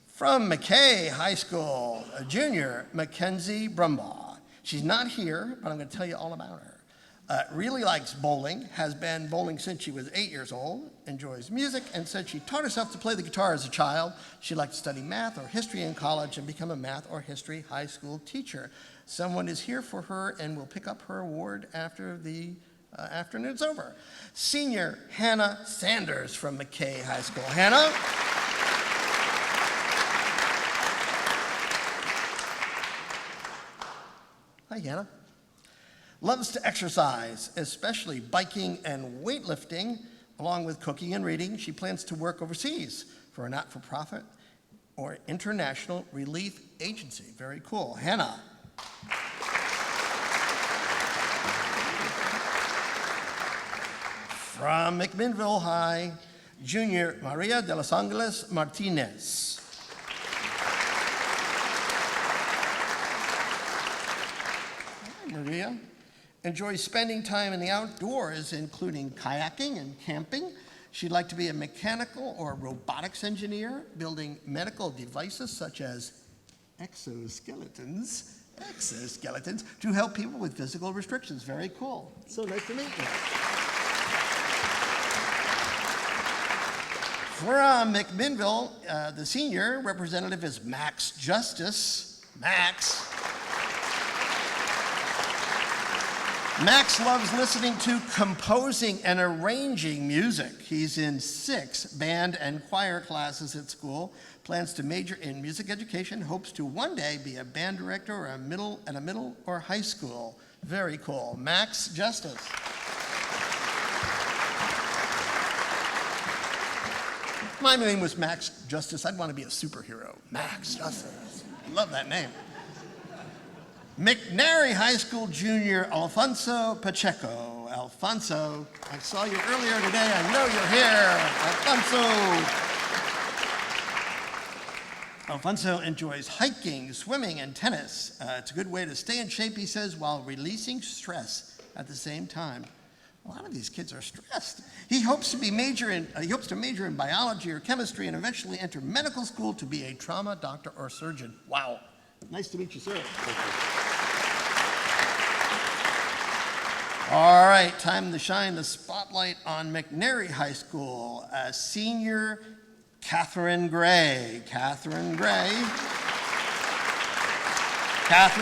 From McKay High School, a junior, Mackenzie Brumbaugh. She's not here, but I'm going to tell you all about her. Really likes bowling, has been bowling since she was 8 years old, enjoys music, and said she taught herself to play the guitar as a child. She liked to study math or history in college and become a math or history high school teacher. Someone is here for her and will pick up her award after the afternoon's over. Senior Hannah Sanders from McKay High School. Hannah? Hi, Hannah. Loves to exercise, especially biking and weightlifting, along with cooking and reading. She plans to work overseas for a not-for-profit or international relief agency. Very cool. Hannah. From McMinnville High, Junior Maria de los Angeles Martinez. Hi, Maria enjoys spending time in the outdoors, including kayaking and camping. She'd like to be a mechanical or robotics engineer, building medical devices such as exoskeletons to help people with physical restrictions. Very cool. So nice to meet you. From McMinnville, the senior representative is Max Justice. Max loves listening to composing and arranging music. He's in 6 band and choir classes at school, plans to major in music education, hopes to one day be a band director or at a middle or high school. Very cool. Max Justice. My name was Max Justice. I'd want to be a superhero. Max Justice. Love that name. McNary High School junior Alfonso Pacheco. Alfonso, I saw you earlier today. I know you're here. Alfonso enjoys hiking, swimming, and tennis. It's a good way to stay in shape, he says, while releasing stress at the same time. A lot of these kids are stressed. He hopes to major in biology or chemistry and eventually enter medical school to be a trauma doctor or surgeon. Wow. Nice to meet you, sir. All right, time to shine the spotlight on McNary High School. Senior Catherine Gray. Catherine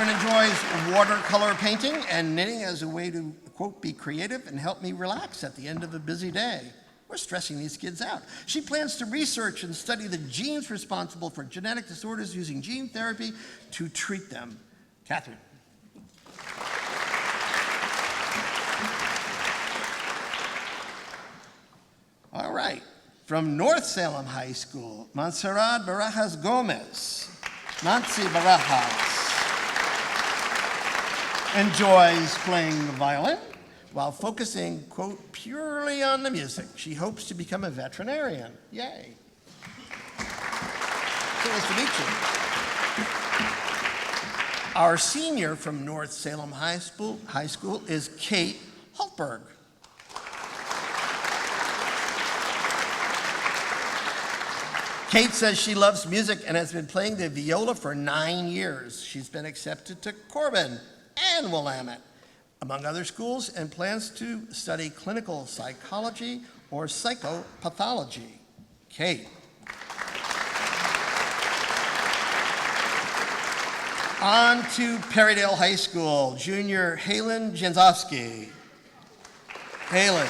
enjoys watercolor painting and knitting as a way to, quote, be creative and help me relax at the end of a busy day. We're stressing these kids out. She plans to research and study the genes responsible for genetic disorders using gene therapy to treat them. Catherine. All right, from North Salem High School, Montserrat Barajas Gomez. Nancy Barajas enjoys playing the violin while focusing, quote, purely on the music. She hopes to become a veterinarian. Yay. So nice to meet you. Our senior from North Salem High School is Kate Hultberg. Kate says she loves music and has been playing the viola for 9 years. She's been accepted to Corbin and Willamette, among other schools, and plans to study clinical psychology or psychopathology. Kate. On to Perrydale High School, junior Halen Jenzowski. Halen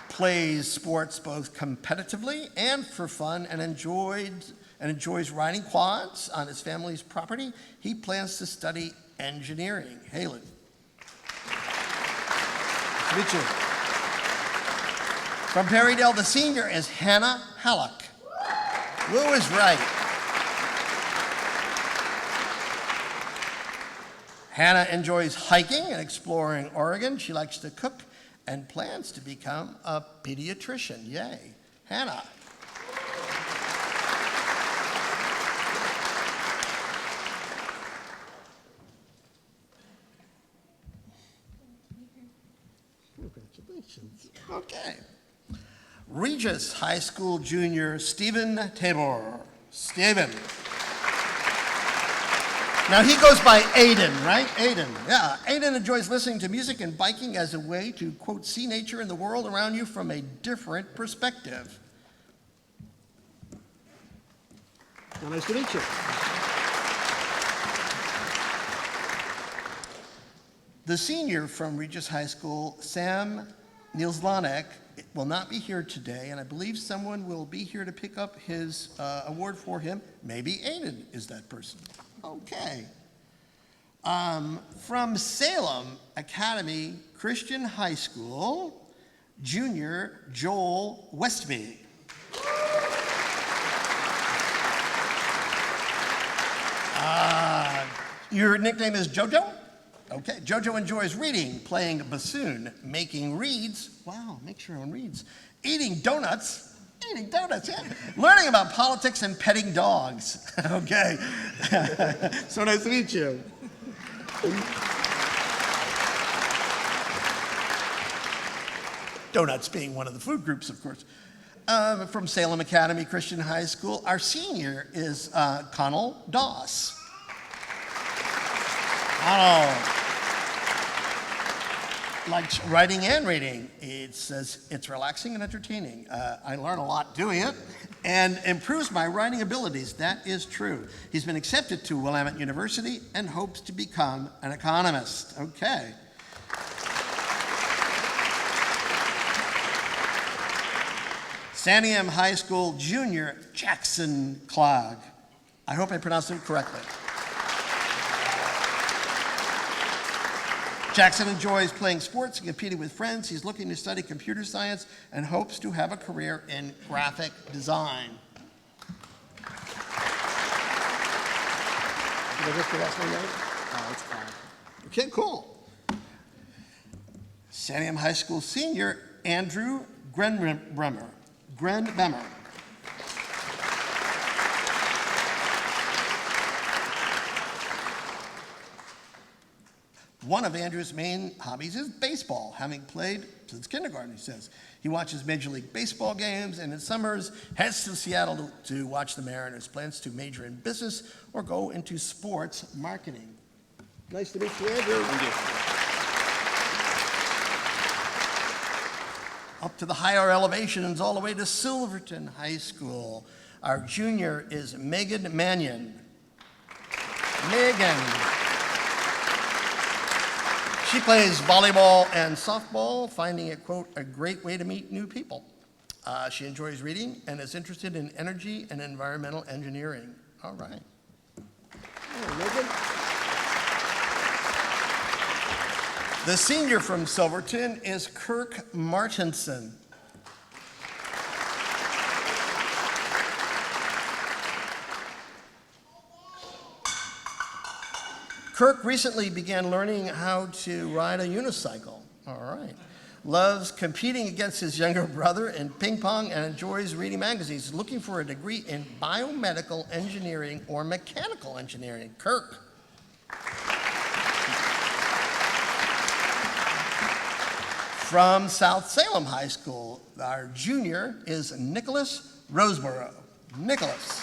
plays sports both competitively and for fun and enjoys riding quads on his family's property. He plans to study engineering. Halen. Nice to meet you. From Perrydale, the senior is Hannah Halleck. Lou is right. Hannah enjoys hiking and exploring Oregon. She likes to cook and plans to become a pediatrician. Yay. Hannah. Congratulations. Okay. Regis High School junior Stephen Tabor. Stephen. Now he goes by Aiden, right? Aiden, yeah. Aiden enjoys listening to music and biking as a way to, quote, see nature and the world around you from a different perspective. Well, nice to meet you. The senior from Regis High School, Sam Nielslanek, will not be here today, and I believe someone will be here to pick up his award for him. Maybe Aiden is that person. Okay. From Salem Academy Christian High School, junior Joel Westby. Your nickname is JoJo? Okay, JoJo enjoys reading, playing bassoon, making reeds. Wow, makes your own reeds. Eating donuts, yeah. Learning about politics and petting dogs. Okay. So nice to meet you. Donuts being one of the food groups, of course. From Salem Academy Christian High School, our senior is Connell Doss. Connell likes writing and reading. It says it's relaxing and entertaining. I learn a lot doing it and improves my writing abilities. That is true. He's been accepted to Willamette University and hopes to become an economist. Okay. Santiam High School junior Jackson Clogg. I hope I pronounced it correctly. Jackson enjoys playing sports and competing with friends. He's looking to study computer science and hopes to have a career in graphic design. Did I get the last name right? Oh, it's fine. Okay, cool. Santiam High School senior Andrew Grenbemmer. One of Andrew's main hobbies is baseball, having played since kindergarten, he says. He watches Major League Baseball games and in summers heads to Seattle to watch the Mariners. Plans to major in business or go into sports marketing. Nice to meet you, Andrew. Thank you. Up to the higher elevations, all the way to Silverton High School. Our junior is Megan Mannion. Megan. She plays volleyball and softball, finding it, quote, a great way to meet new people. She enjoys reading and is interested in energy and environmental engineering. All right. Oh, Megan. The senior from Silverton is Kirk Martinson. Kirk recently began learning how to ride a unicycle. All right. Loves competing against his younger brother in ping pong and enjoys reading magazines. He's looking for a degree in biomedical engineering or mechanical engineering. Kirk. From South Salem High School, our junior is Nicholas Roseborough. Nicholas.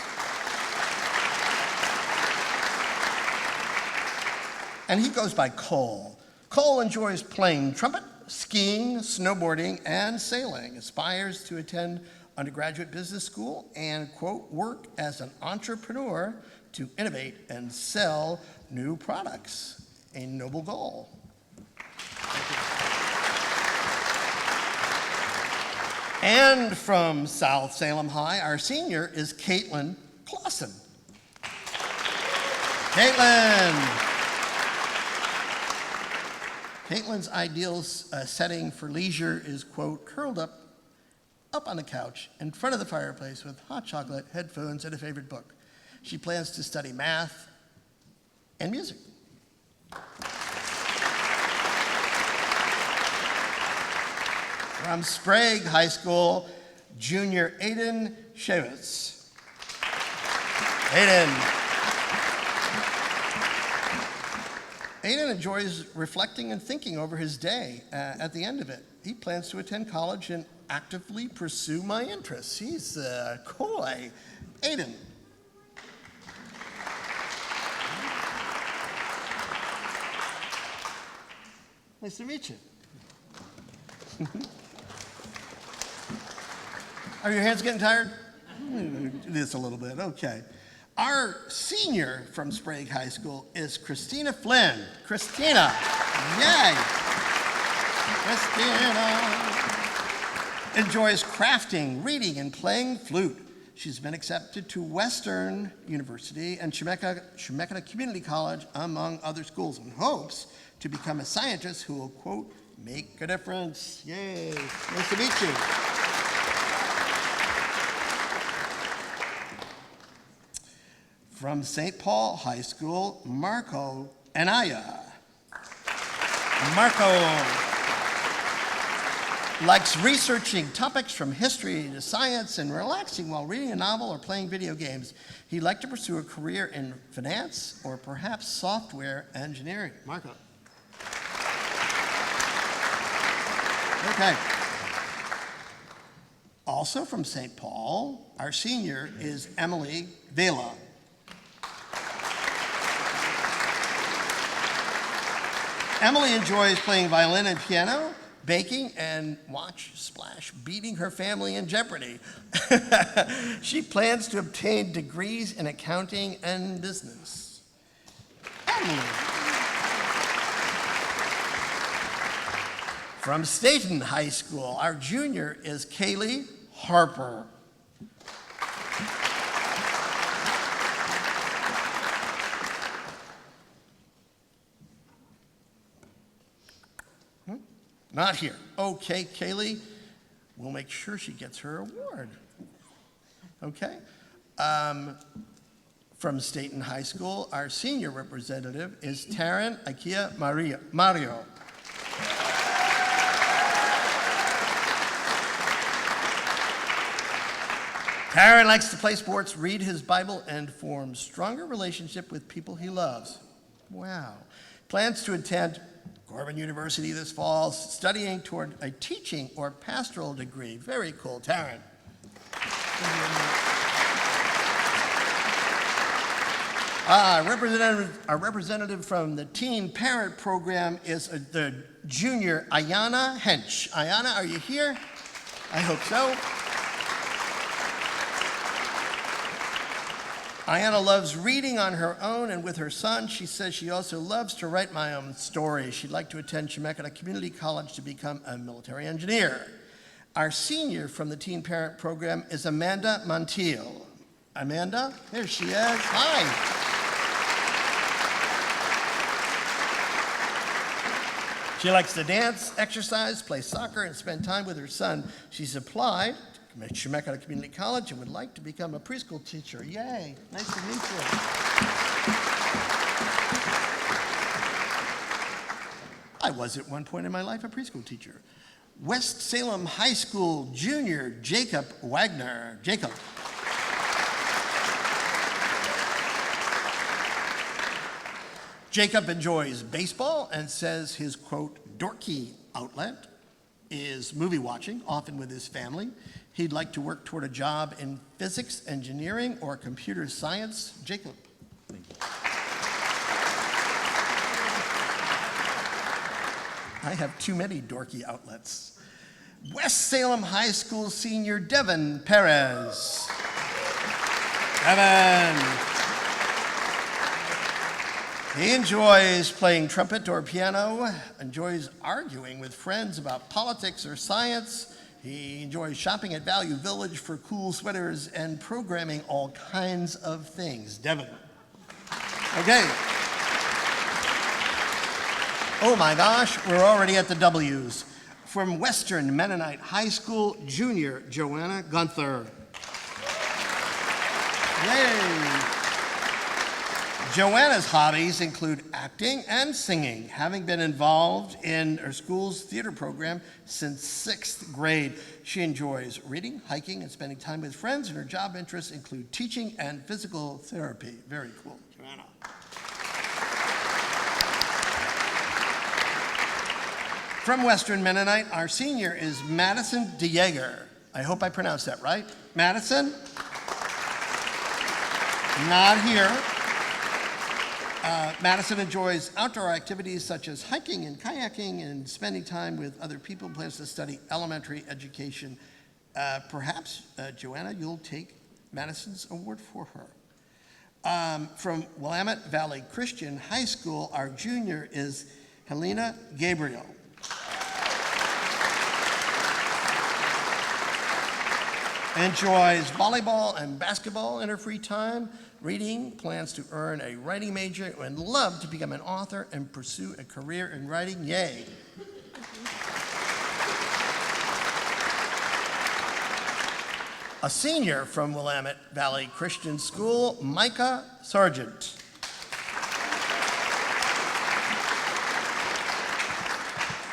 And he goes by Cole. Cole enjoys playing trumpet, skiing, snowboarding, and sailing. Aspires to attend undergraduate business school and, quote, work as an entrepreneur to innovate and sell new products. A noble goal. And from South Salem High, our senior is Caitlin Clausen. Caitlin's ideal setting for leisure is, quote, curled up on the couch in front of the fireplace with hot chocolate, headphones, and a favorite book. She plans to study math and music. From Sprague High School, junior Aiden Shevitz. Aiden enjoys reflecting and thinking over his day at the end of it. He plans to attend college and actively pursue my interests. He's coy. Aiden. Nice to meet you. Are your hands getting tired? Just a little bit, okay. Our senior from Sprague High School is Christina Flynn. Christina, yay! Christina enjoys crafting, reading, and playing flute. She's been accepted to Western University and Chemeketa Community College, among other schools, and hopes to become a scientist who will, quote, make a difference. Yay, nice to meet you. From St. Paul High School, Marco Anaya. Marco likes researching topics from history to science and relaxing while reading a novel or playing video games. He'd like to pursue a career in finance or perhaps software engineering. Marco. Okay. Also from St. Paul, our senior is Emily Vela. Emily enjoys playing violin and piano, baking, and watch Splash beating her family in Jeopardy. She plans to obtain degrees in accounting and business. Emily. From Staten High School, our junior is Kaylee Harper. Not here. Okay, Kaylee, we'll make sure she gets her award. Okay. From Staten High School, our senior representative is Taryn Ikea Mario. Taryn likes to play sports, read his Bible, and form stronger relationship with people he loves. Wow. Plans to attend Corbin University this fall, studying toward a teaching or pastoral degree. Very cool, Taryn. Our representative from the Teen Parent Program is the junior Ayana Hench. Ayana, are you here? I hope so. Ayana loves reading on her own and with her son. She says she also loves to write my own stories. She'd like to attend Chemeketa Community College to become a military engineer. Our senior from the Teen Parent Program is Amanda Montiel. Amanda, there she is. Hi. She likes to dance, exercise, play soccer, and spend time with her son. She's applied to Chemeketa Community College and would like to become a preschool teacher. Yay, nice to meet you. I was at one point in my life a preschool teacher. West Salem High School junior Jacob Wagner. Jacob. Jacob enjoys baseball and says his, quote, dorky outlet is movie watching, often with his family. He'd like to work toward a job in physics, engineering, or computer science. Jacob. I have too many dorky outlets. West Salem High School senior Devin Perez. Devin. He enjoys playing trumpet or piano, enjoys arguing with friends about politics or science. He enjoys shopping at Value Village for cool sweaters and programming all kinds of things. Devin. Okay. Oh my gosh, we're already at the W's. From Western Mennonite High School, junior Joanna Gunther. Yay. Joanna's hobbies include acting and singing, having been involved in her school's theater program since 6th grade. She enjoys reading, hiking, and spending time with friends, and her job interests include teaching and physical therapy. Very cool, Joanna. From Western Mennonite, our senior is Madison DeYeager. I hope I pronounced that right. Madison? Not here. Madison enjoys outdoor activities such as hiking and kayaking and spending time with other people, plans to study elementary education. Perhaps, Joanna, you'll take Madison's award for her. From Willamette Valley Christian High School, our junior is Helena Gabriel. Enjoys volleyball and basketball in her free time, reading, plans to earn a writing major, and love to become an author and pursue a career in writing. Yay. A senior from Willamette Valley Christian School, Micah Sargent.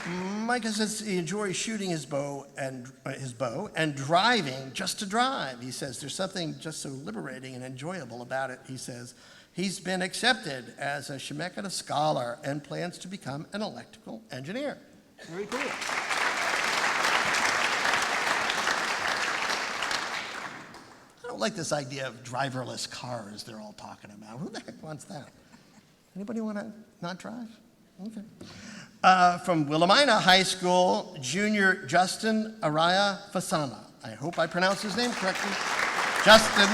Micah says he enjoys shooting his bow and driving just to drive. He says there's something just so liberating and enjoyable about it. He says he's been accepted as a Chemeketa scholar and plans to become an electrical engineer. Very cool. I don't like this idea of driverless cars they're all talking about. Who the heck wants that? Anybody want to not drive? Okay. From Willamina High School, junior Justin Araya Fasana. I hope I pronounced his name correctly. Justin.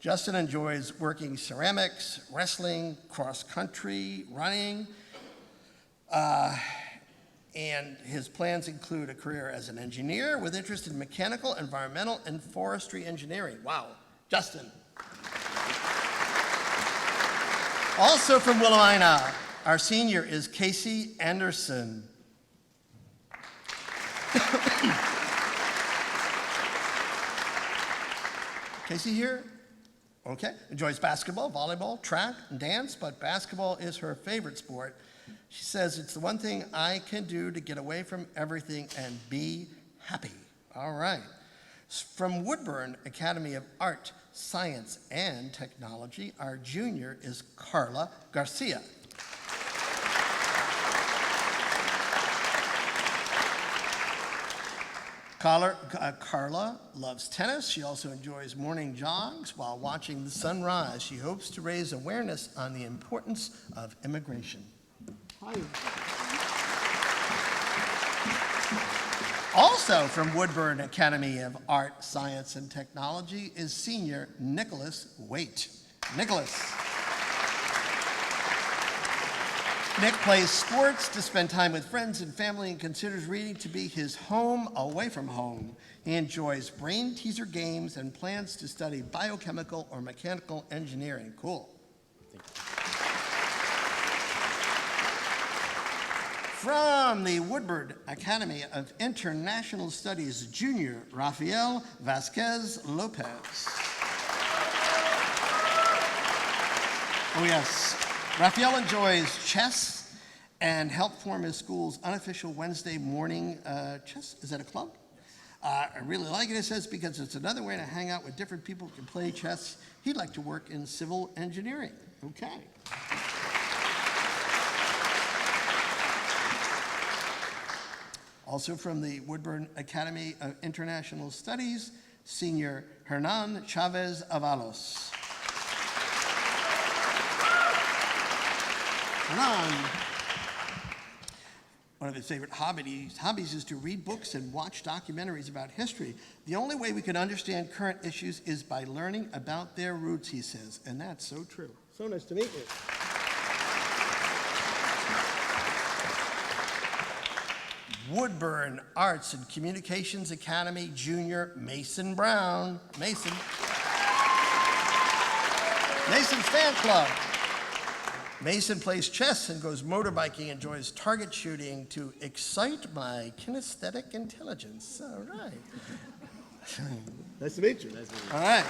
Justin enjoys working ceramics, wrestling, cross country, running, and his plans include a career as an engineer with interest in mechanical, environmental, and forestry engineering. Wow, Justin. Also from Willamina, our senior is Casey Anderson. Casey here? Okay. Enjoys basketball, volleyball, track, and dance, but basketball is her favorite sport. She says it's the one thing I can do to get away from everything and be happy. All right. From Woodburn Academy of Art, Science, and Technology, our junior is Carla Garcia. Carla loves tennis. She also enjoys morning jogs while watching the sunrise. She hopes to raise awareness on the importance of immigration. Also from Woodburn Academy of Art, Science, and Technology is senior Nicholas Waite. Nicholas. Nick plays sports to spend time with friends and family and considers reading to be his home away from home. He enjoys brain teaser games and plans to study biochemical or mechanical engineering. Cool. From the Woodburn Academy of International Studies, junior Rafael Vasquez Lopez. Oh yes, Rafael enjoys chess and helped form his school's unofficial Wednesday morning chess. Is that a club? I really like it, it says, because it's another way to hang out with different people who can play chess. He'd like to work in civil engineering. Okay. Also from the Woodburn Academy of International Studies, senior Hernan Chavez Avalos. Hernan, one of his favorite hobbies is to read books and watch documentaries about history. The only way we can understand current issues is by learning about their roots, he says, and that's so true. So nice to meet you. Woodburn Arts and Communications Academy junior Mason Brown. Mason's fan club. Mason plays chess and goes motorbiking, enjoys target shooting to excite my kinesthetic intelligence. All right. Nice to meet you. Nice to meet you. All right.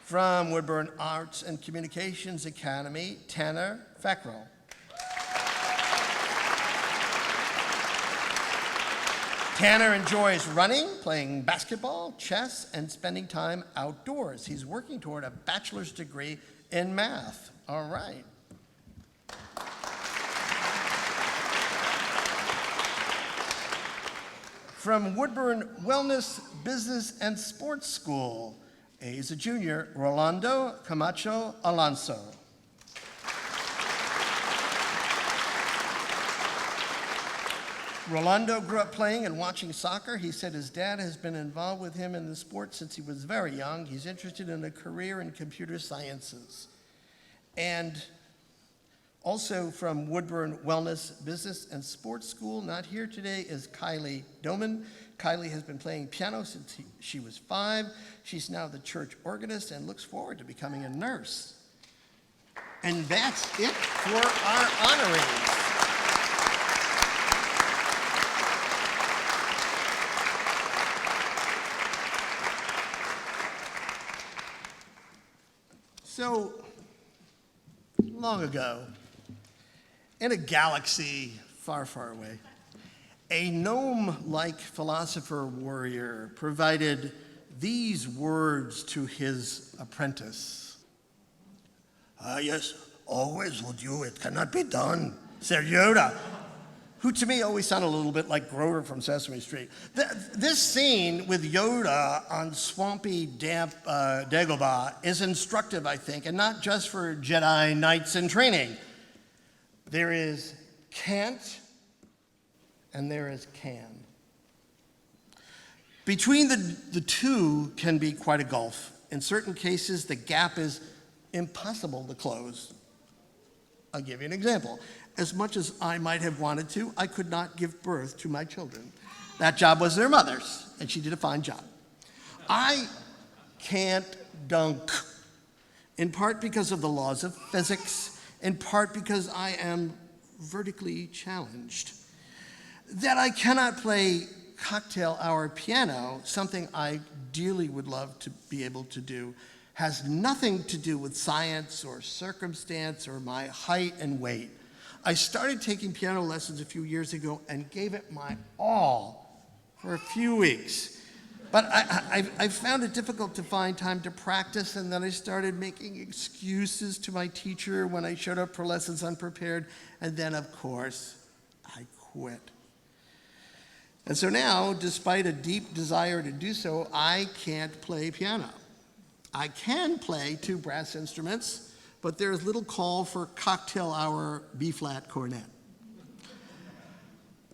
From Woodburn Arts and Communications Academy, Tanner Fackrell. Tanner enjoys running, playing basketball, chess, and spending time outdoors. He's working toward a bachelor's degree in math. All right. From Woodburn Wellness, Business, and Sports School, he's a junior, Rolando Camacho Alonso. Rolando grew up playing and watching soccer. He said his dad has been involved with him in the sport since he was very young. He's interested in a career in computer sciences. And also from Woodburn Wellness, Business, and Sports School, not here today, is Kylie Doman. Kylie has been playing piano since she was 5. She's now the church organist and looks forward to becoming a nurse. And that's it for our honorees. So, long ago, in a galaxy far, far away, a gnome-like philosopher warrior provided these words to his apprentice. "Ah, yes, always will do. It cannot be done," said Yoda, who to me always sounded a little bit like Grover from Sesame Street. This scene with Yoda on swampy, damp Dagobah is instructive, I think, and not just for Jedi Knights in training. There is can't and there is can. Between the two can be quite a gulf. In certain cases, the gap is impossible to close. I'll give you an example. As much as I might have wanted to, I could not give birth to my children. That job was their mother's, and she did a fine job. I can't dunk, in part because of the laws of physics, in part because I am vertically challenged. That I cannot play cocktail hour piano, something I dearly would love to be able to do, has nothing to do with science or circumstance or my height and weight. I started taking piano lessons a few years ago and gave it my all for a few weeks. But I found it difficult to find time to practice, and then I started making excuses to my teacher when I showed up for lessons unprepared, and then, of course, I quit. And so now, despite a deep desire to do so, I can't play piano. I can play 2 brass instruments, but there's little call for cocktail hour B-flat cornet.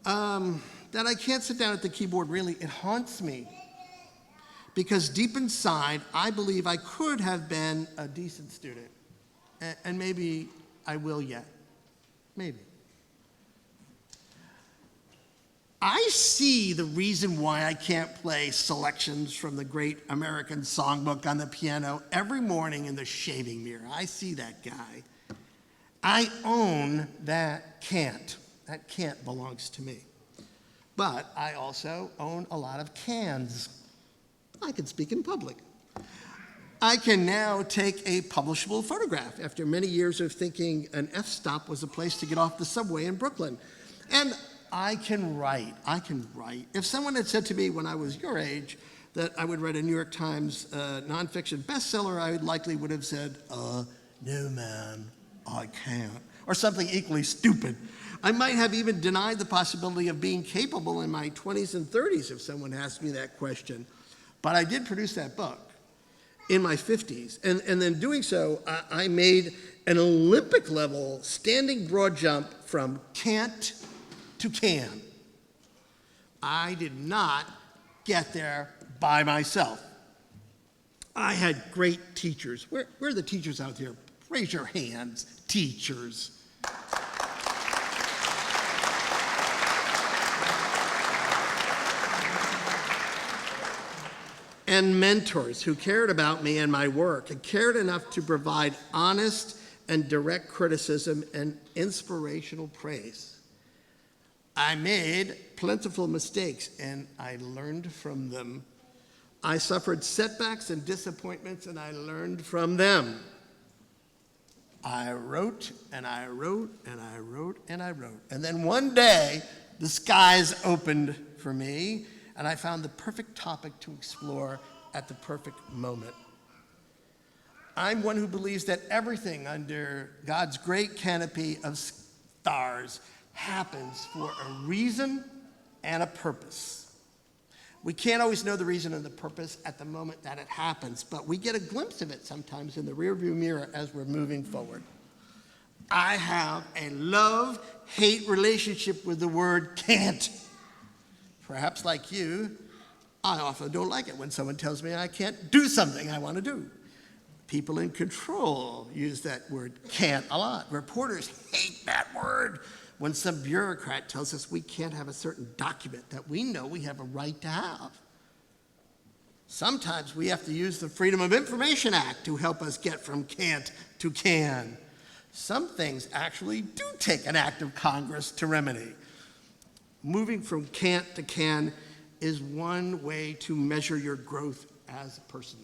That I can't sit down at the keyboard, really, it haunts me. Because deep inside, I believe I could have been a decent student. And maybe I will yet. Maybe. I see the reason why I can't play selections from the Great American Songbook on the piano every morning in the shaving mirror. I see that guy. I own that can't. That can't belongs to me. But I also own a lot of cans. I can speak in public. I can now take a publishable photograph after many years of thinking an f-stop was a place to get off the subway in Brooklyn. And I can write. If someone had said to me when I was your age that I would write a New York Times nonfiction bestseller, I likely would have said, no man, I can't. Or something equally stupid. I might have even denied the possibility of being capable in my 20s and 30s if someone asked me that question. But I did produce that book in my 50s. And then doing so, I made an Olympic level standing broad jump from can't to can. I did not get there by myself. I had great teachers. Where are the teachers out there? Raise your hands, teachers. And mentors who cared about me and my work and cared enough to provide honest and direct criticism and inspirational praise. I made plentiful mistakes, and I learned from them. I suffered setbacks and disappointments, and I learned from them. I wrote, and I wrote, and I wrote, and I wrote. And then one day, the skies opened for me, and I found the perfect topic to explore at the perfect moment. I'm one who believes that everything under God's great canopy of stars happens for a reason and a purpose. We can't always know the reason and the purpose at the moment that it happens, but we get a glimpse of it sometimes in the rearview mirror as we're moving forward. I have a love-hate relationship with the word can't. Perhaps like you, I often don't like it when someone tells me I can't do something I want to do. People in control use that word can't a lot. Reporters hate that word when some bureaucrat tells us we can't have a certain document that we know we have a right to have. Sometimes we have to use the Freedom of Information Act to help us get from can't to can. Some things actually do take an act of Congress to remedy. Moving from can't to can is one way to measure your growth as a person.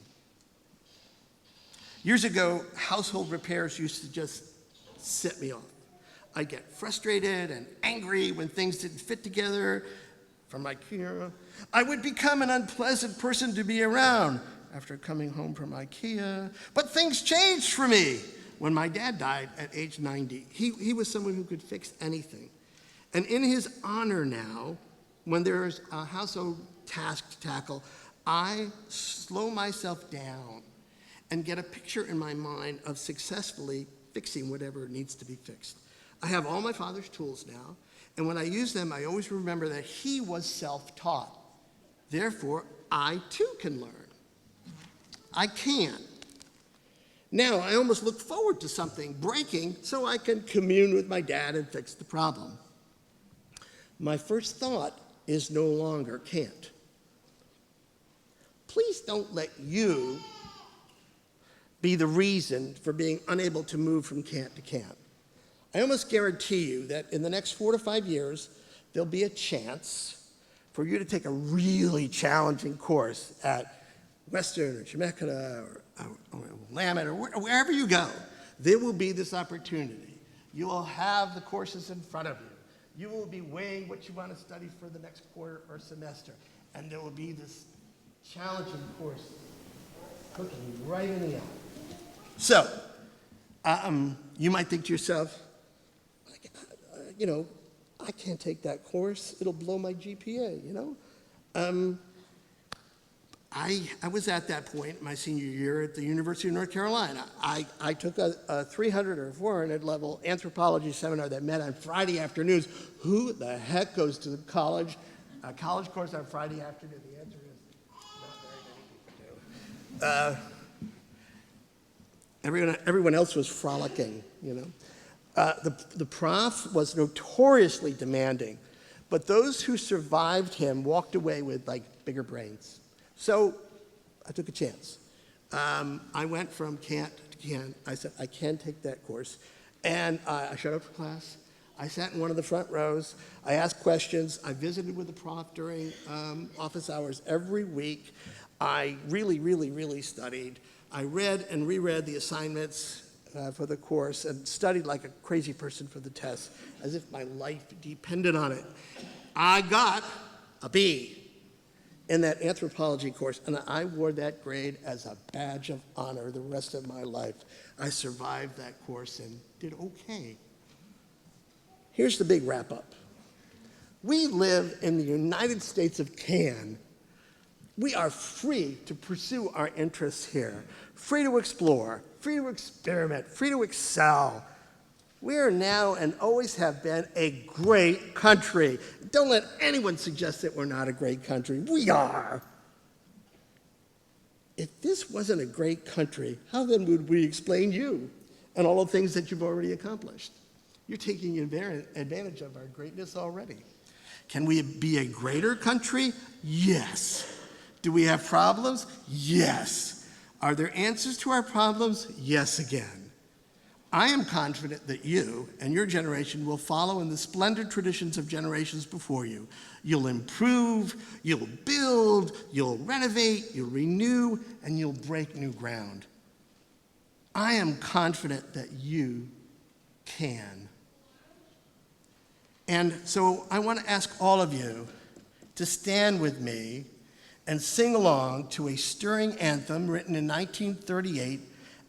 Years ago, household repairs used to just set me off. I'd get frustrated and angry when things didn't fit together from IKEA. I would become an unpleasant person to be around after coming home from IKEA. But things changed for me when my dad died at age 90. He was someone who could fix anything. And in his honor now, when there's a household task to tackle, I slow myself down and get a picture in my mind of successfully fixing whatever needs to be fixed. I have all my father's tools now, and when I use them, I always remember that he was self-taught. Therefore, I too can learn. I can. Now, I almost look forward to something breaking so I can commune with my dad and fix the problem. My first thought is no longer can't. Please don't let you be the reason for being unable to move from can't to can't. I almost guarantee you that in the next 4 to 5 years, there'll be a chance for you to take a really challenging course at Western or Chemeketa or Willamette or wherever you go. There will be this opportunity. You will have the courses in front of you. You will be weighing what you want to study for the next quarter or semester. And there will be this challenging course cooking right in the oven. So, you might think to yourself, I can't take that course. It'll blow my GPA, I was at that point my senior year at the University of North Carolina. I took a 300 or 400 level anthropology seminar that met on Friday afternoons. Who the heck goes to a college course on Friday afternoon? The answer is not very many people do. Everyone else was frolicking, The prof was notoriously demanding, but those who survived him walked away with bigger brains. So I took a chance. I went from can't to can. I said, I can take that course. And I showed up for class. I sat in one of the front rows. I asked questions. I visited with the prof during office hours every week. I really, really, really studied. I read and reread the assignments for the course and studied like a crazy person for the test, as if my life depended on it. I got a B in that anthropology course, and I wore that grade as a badge of honor the rest of my life. I survived that course and did okay. Here's the big wrap up. We live in the United States of Can. We are free to pursue our interests here, free to explore, free to experiment, free to excel. We are now and always have been a great country. Don't let anyone suggest that we're not a great country. We are. If this wasn't a great country, how then would we explain you and all the things that you've already accomplished? You're taking advantage of our greatness already. Can we be a greater country? Yes. Do we have problems? Yes. Are there answers to our problems? Yes again. I am confident that you and your generation will follow in the splendid traditions of generations before you. You'll improve, you'll build, you'll renovate, you'll renew, and you'll break new ground. I am confident that you can. And so I want to ask all of you to stand with me and sing along to a stirring anthem written in 1938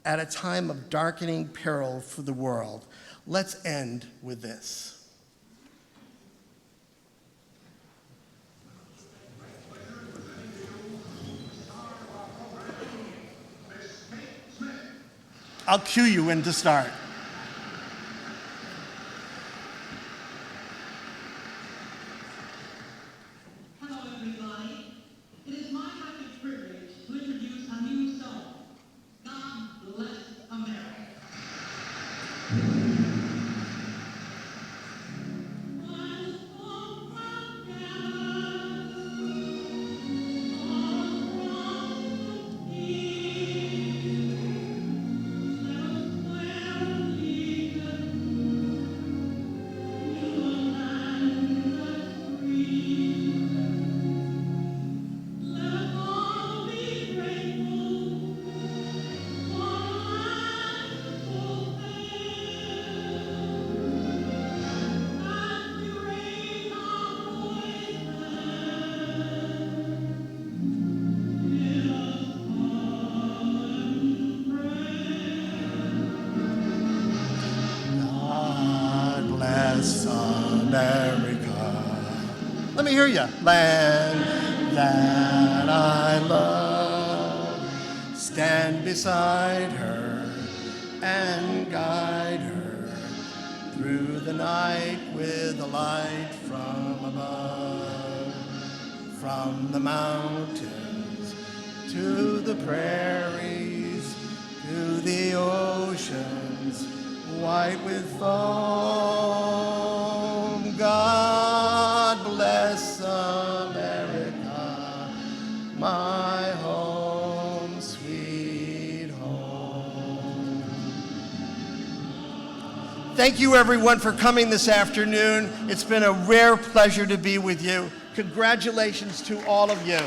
at a time of darkening peril for the world. Let's end with this. I'll cue you when to start. Hello, everybody. It is my happy privilege to introduce a new song, God Bless America. Well, you. Land that I love, stand beside her and guide her through the night with a light from above. From the mountains to the prairies, to the oceans white with foam. God bless America, my home, sweet home. Thank you, everyone, for coming this afternoon. It's been a rare pleasure to be with you. Congratulations to all of you.